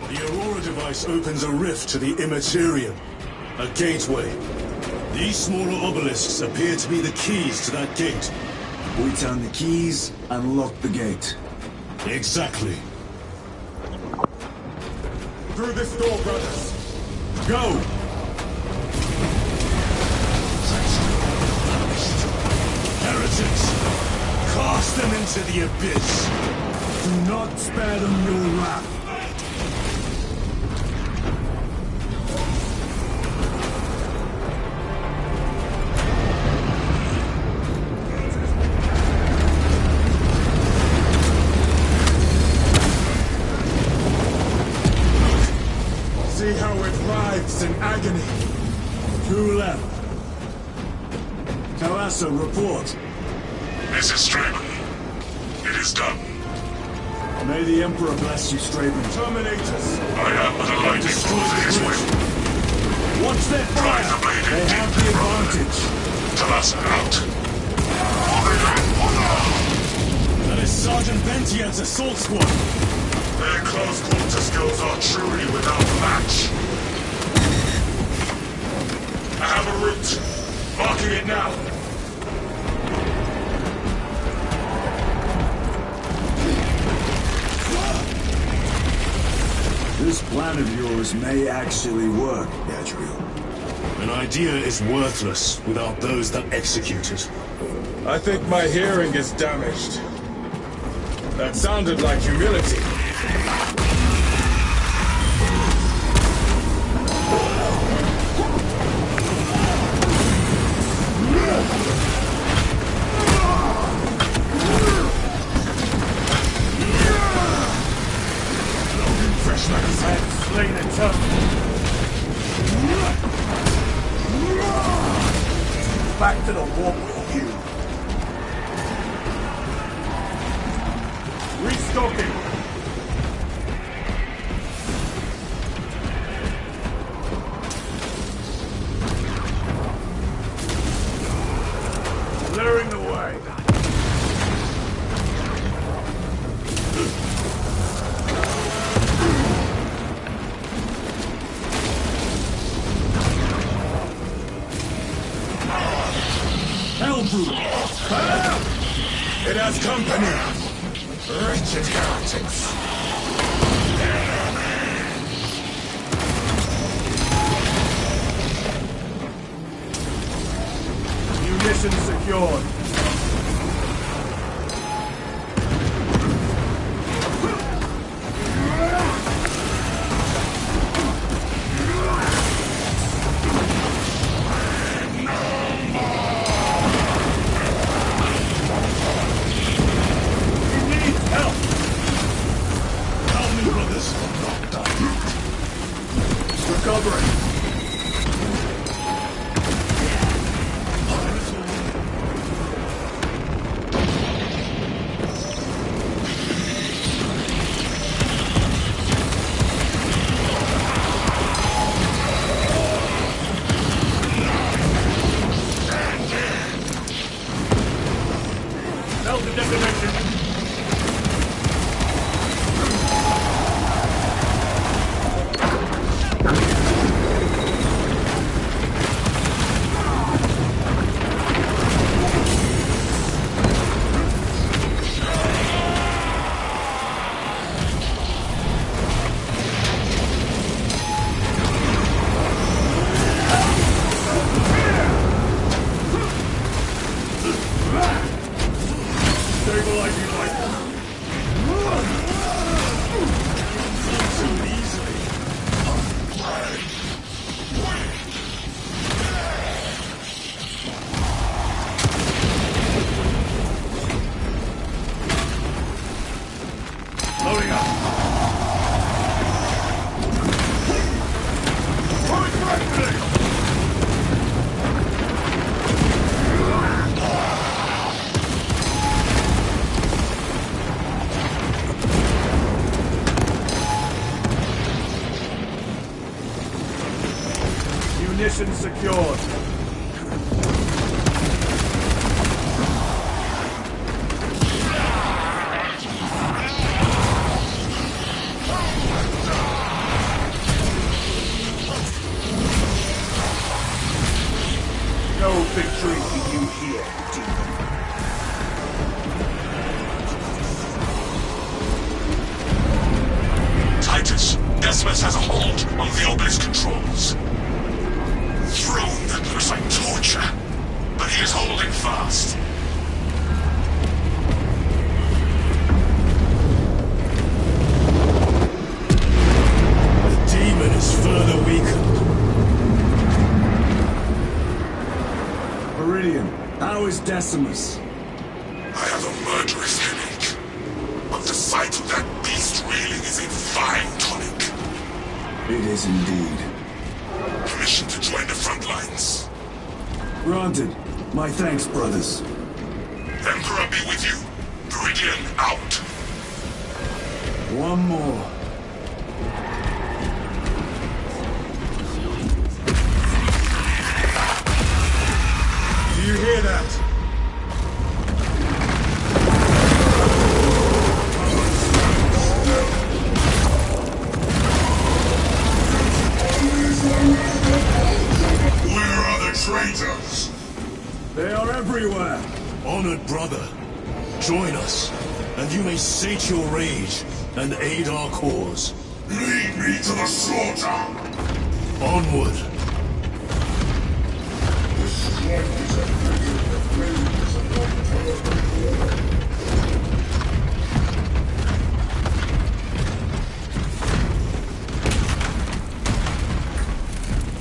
The Aurora device opens a rift to the Immaterium, a gateway. These smaller obelisks appear to be the keys to that gate. We turn the keys and lock the gate. Exactly. Through this door, brothers. Go! Heretics! Cast them into the abyss! Do not spare them your wrath. See how it writhes in agony. 2 left. Tarassa, report. This is Straben. It is done. May the Emperor bless you, Straben. Terminators. I am but a lightning bolt to his will. Watch their fire. Drive the blade They in have deep the and advantage. Talassa out. That is Sergeant Ventiad's assault squad. Their close quarter skills are truly without match. I have a route. Marking it now. This plan of yours may actually work, Gadriel. An idea is worthless without those that execute it. I think my hearing is damaged. That sounded like humility. Slain a tough. Back to the warp with you. Restocking. Clearing the way. It has company! Wretched heretics! Munitions secured. stabilizing light. So easily. Loading up. Point right there. Munitions secured. No victory for you here, demon. Titus, Decimus has a hold on the obelisk controls. Throne that looks like torture, but he is holding fast. The demon is further weakened. Meridian, how is Decimus? I have a murderous headache, but the sight of that beast reeling is a fine tonic. It is indeed. Permission to join the front lines. Granted. My thanks, brothers. Emperor be with you. Meridian out. One more. Do you hear that? Where are the traitors? They are everywhere. Honored brother, join us, and you may sate your rage and aid our cause. Lead me to the slaughter! Onward!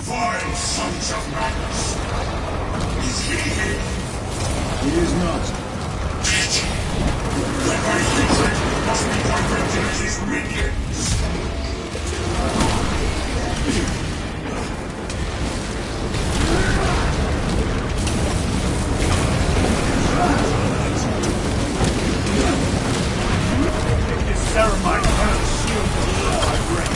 Vile sons of madness! Is he here? He is not. Bitch! Then my hatred must be directed at his minions! This ceremony cannot shield the law I bring.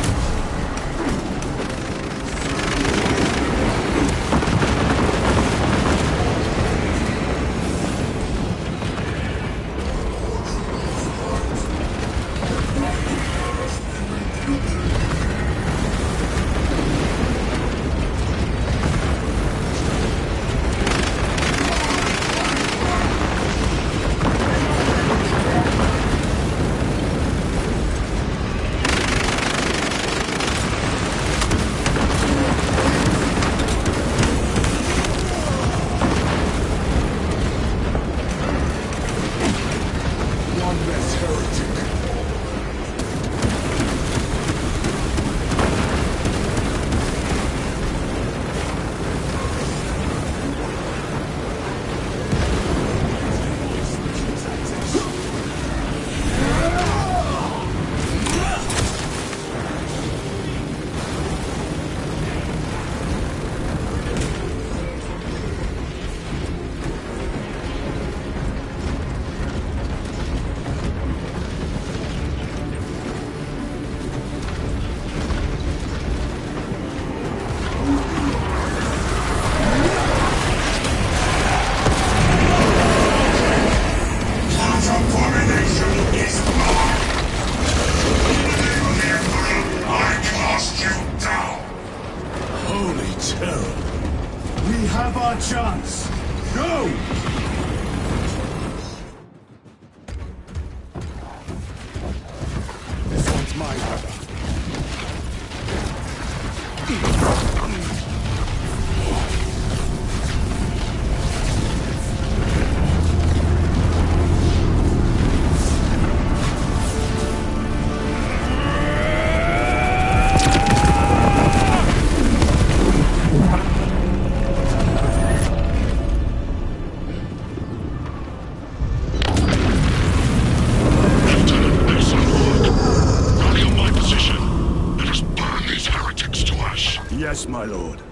my lord.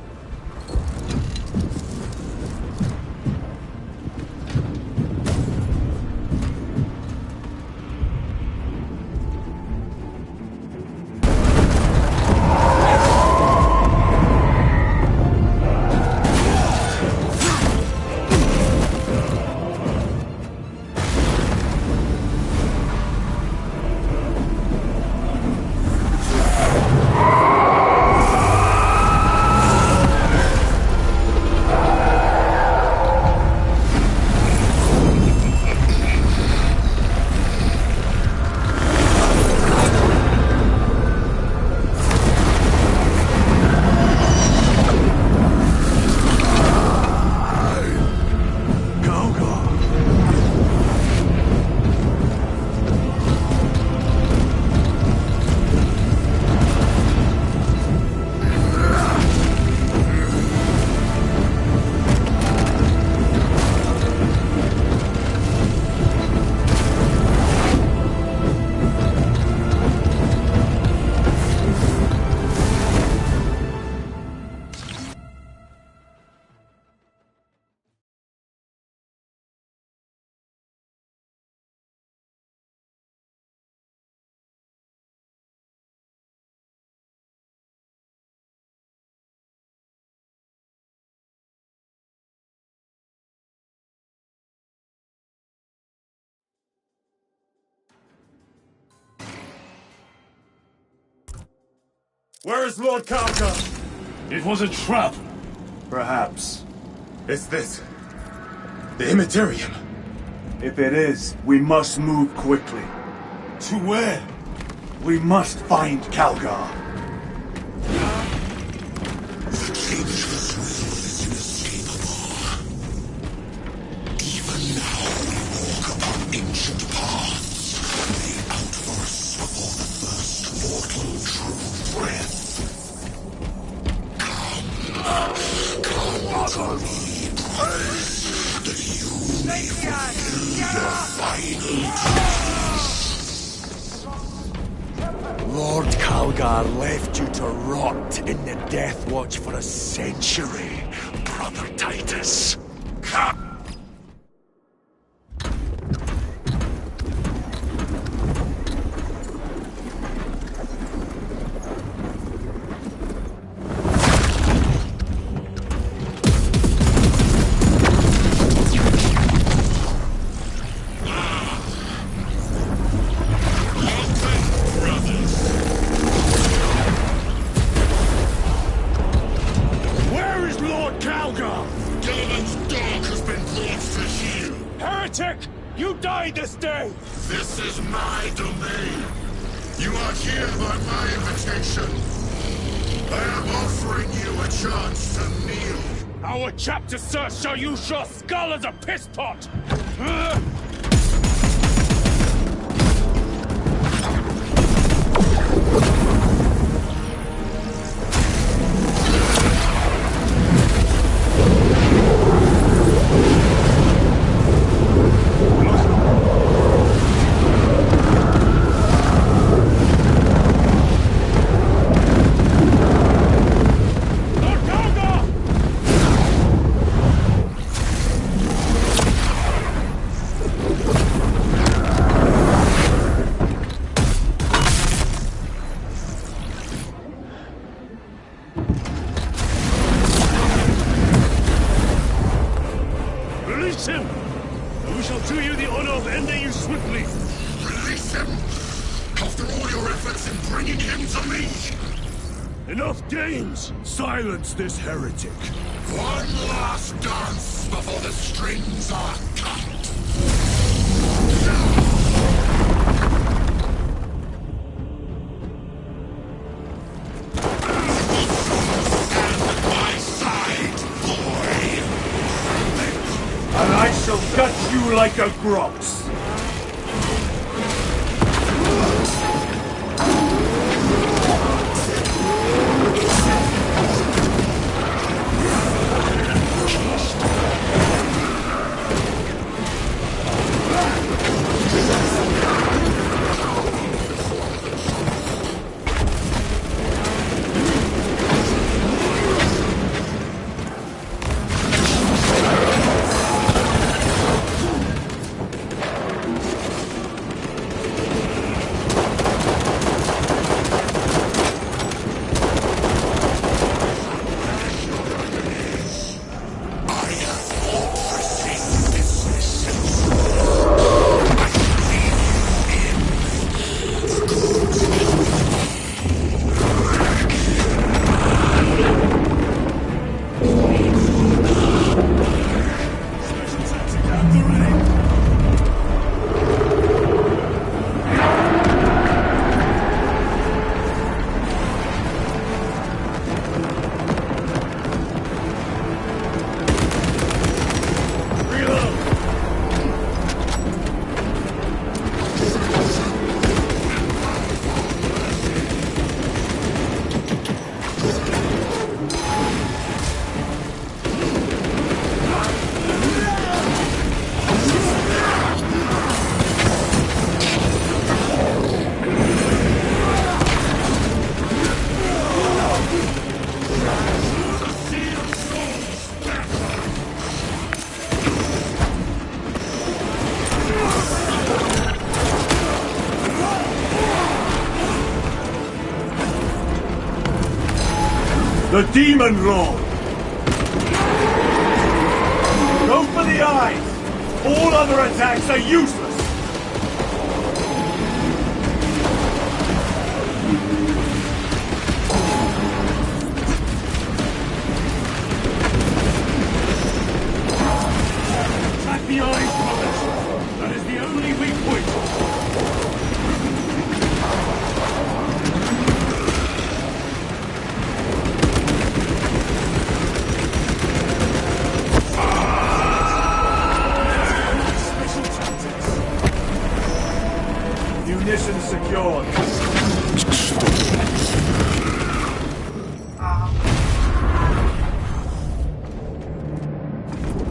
Where is Lord Kalka? It was a trap. Perhaps. Is this the Immaterium? If it is, we must move quickly. To where? We must find Kalgar. The changeless will is inescapable. Even now we walk upon ancient paths, the outbursts before the first mortal true breath. Come to me, brothers, that you may fulfill your final duties. Lord Kalgar left you to rot in the Death Watch for a century, Brother Titus. Come. This is my domain. You are here by my invitation. I am offering you a chance to kneel. Our chapter, sir, shall use your skull as a piss pot! Silence this heretic. One last dance before the strings are cut. Stand at my side, boy. And I shall gut you like a grox. The Demon Lord! Go for the eyes! All other attacks are useless! Attack the eyes, brothers! That is the only weak point! Munitions secured.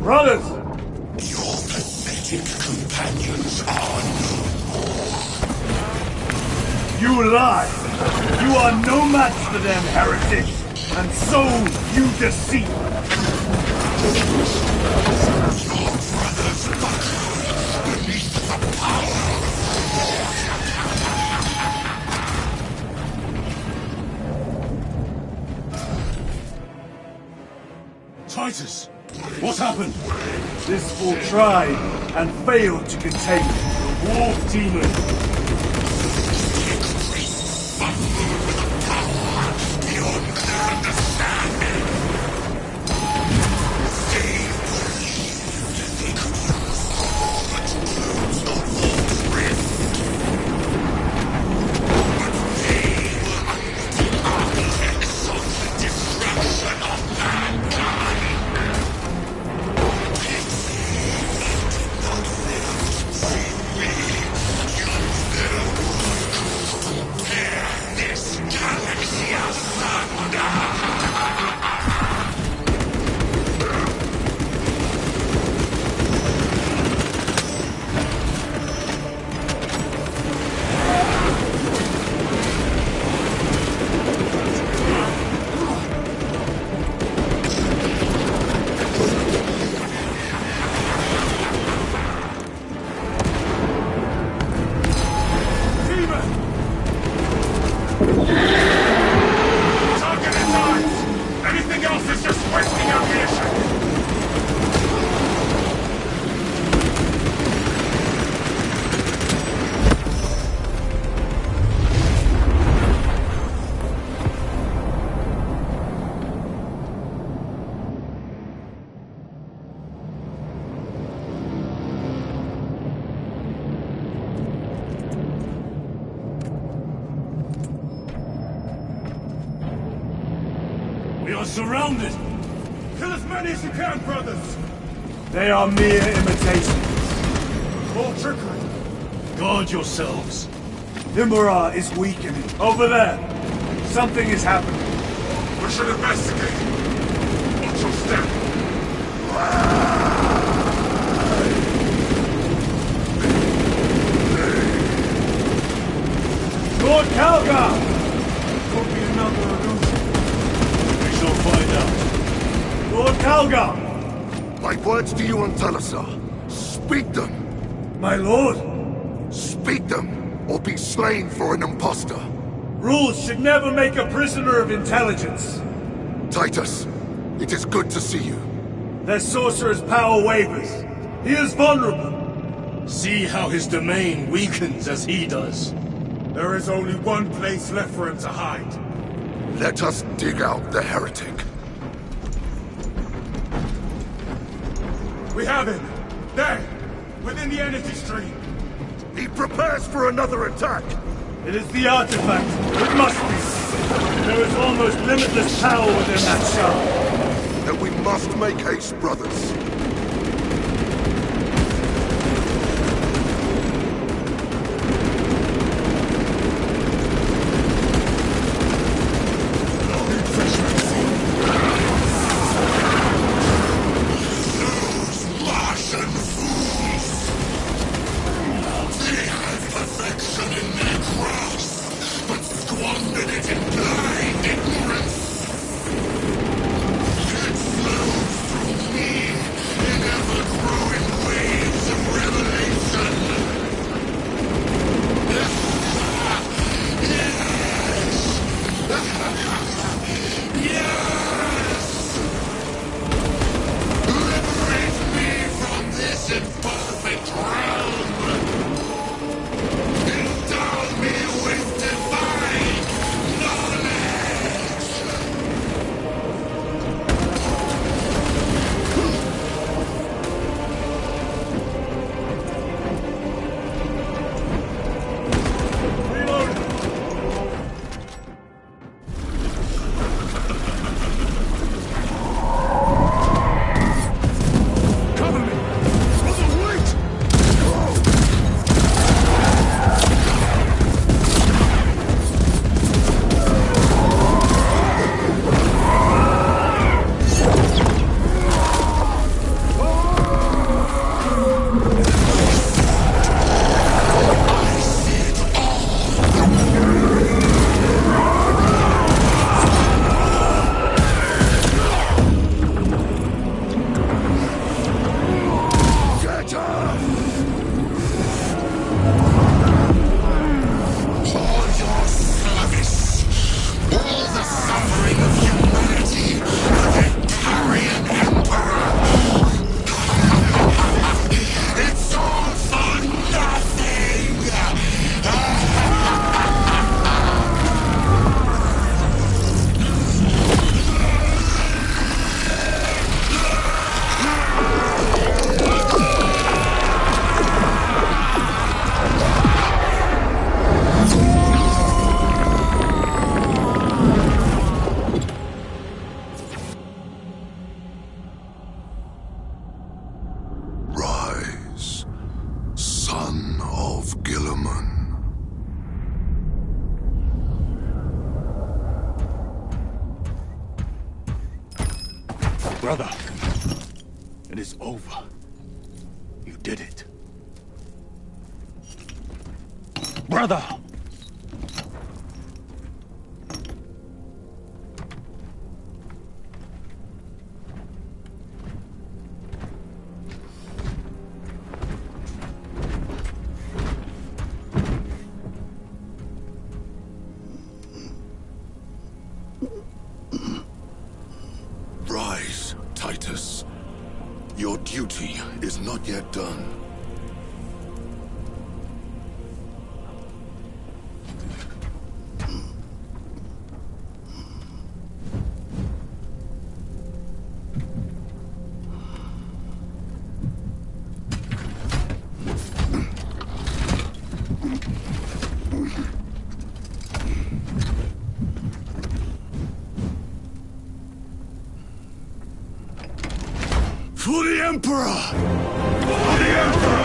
Brothers! Your pathetic companions are no more. You lie! You are no match for them, heretics! And so you deceive! Your brothers buckle beneath the power Titus! What happened? This fool tried and failed to contain the wolf demon. beyond their understanding. They believed they could use all that closed the wolf's rift. But they were under the architects of the destruction of mankind. We are surrounded! Kill as many as you can, brothers! They are mere imitations. More trickery. Guard yourselves. Imara is weakening. Over there. Something is happening. We should investigate. Watch your step. Lord Calgar! Could be another illusion. We shall find out. Lord Calgar! My words to you on Talasar. Speak them. My lord? Speak them, or be slain for an impostor. Rules should never make a prisoner of intelligence. Titus, it is good to see you. Their sorcerer's power wavers. He is vulnerable. See how his domain weakens as he does. There is only one place left for him to hide. Let us dig out the heretic. We have him! There! Within the energy stream! He prepares for another attack! It is the artifact! It must be! There is almost limitless power within that shard! Then we must make haste, brothers. Yeah! Guilliman. Brother, it is over. You did it. Brother! Rise, Titus. Your duty is not yet done. For the Emperor! For the Emperor!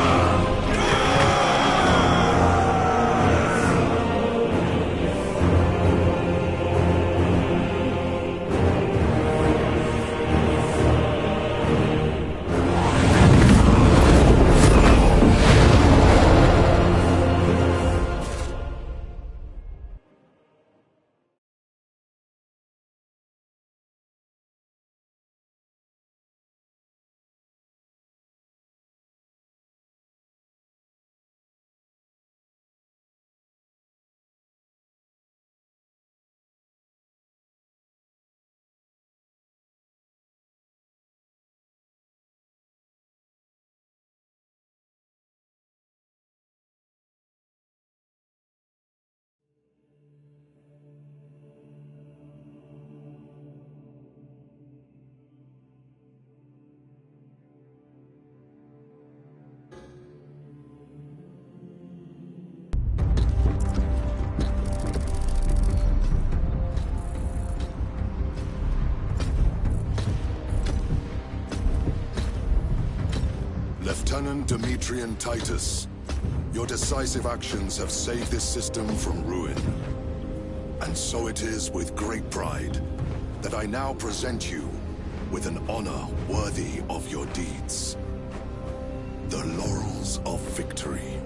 Lieutenant Demetrian Titus, your decisive actions have saved this system from ruin. And so it is with great pride that I now present you with an honor worthy of your deeds. The Laurels of Victory.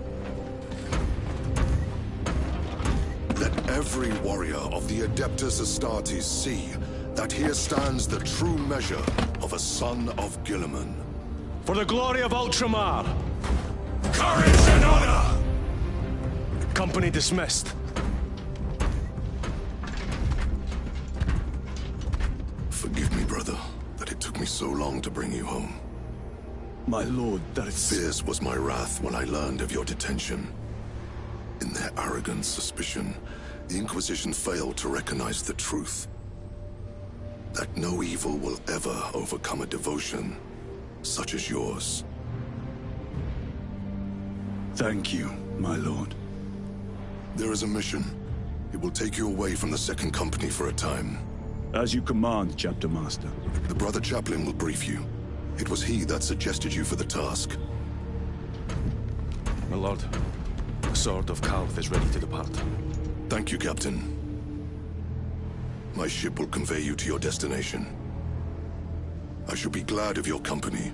Let every warrior of the Adeptus Astartes see that here stands the true measure of a son of Guilliman. For the glory of Ultramar! Courage and honor! Company dismissed. Forgive me, brother, that it took me so long to bring you home. My lord, that is... Fierce was my wrath when I learned of your detention. In their arrogant suspicion, the Inquisition failed to recognize the truth. That no evil will ever overcome a devotion such as yours. Thank you, my lord. There is a mission. It will take you away from the Second Company for a time. As you command, Chapter Master. The Brother Chaplain will brief you. It was he that suggested you for the task. My lord, the Sword of Calth is ready to depart. Thank you, Captain. My ship will convey you to your destination. I shall be glad of your company.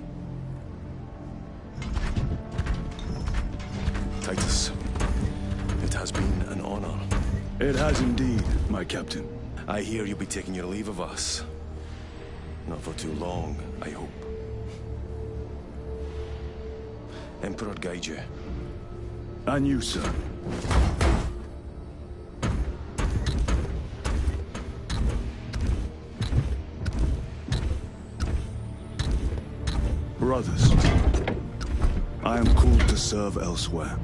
Titus, it has been an honor. It has indeed, my captain. I hear you'll be taking your leave of us. Not for too long, I hope. Emperor guide you. And you, sir. Brothers, I am called to serve elsewhere.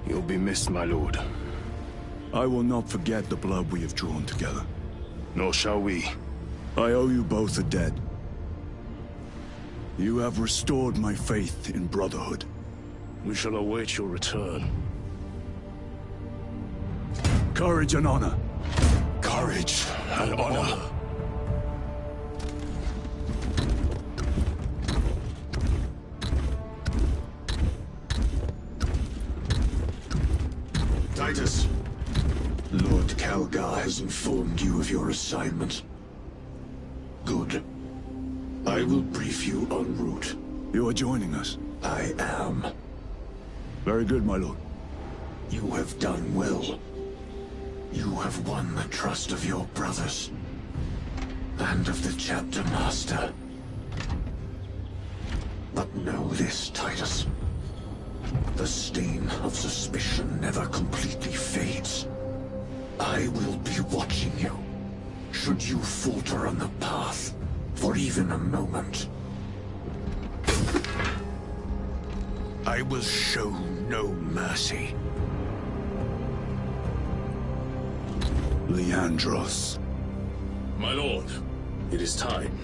You'll be missed, my lord. I will not forget the blood we have drawn together. Nor shall we. I owe you both a debt. You have restored my faith in brotherhood. We shall await your return. Courage and honor. Courage and honor. Titus. Lord Calgar has informed you of your assignment. Good. I will brief you en route. You are joining us? I am. Very good, my lord. You have done well. You have won the trust of your brothers. And of the chapter master. But know this, Titus. The stain of suspicion never completely fades. I will be watching you. Should you falter on the path, for even a moment. I will show no mercy. Leandros. My lord, it is time.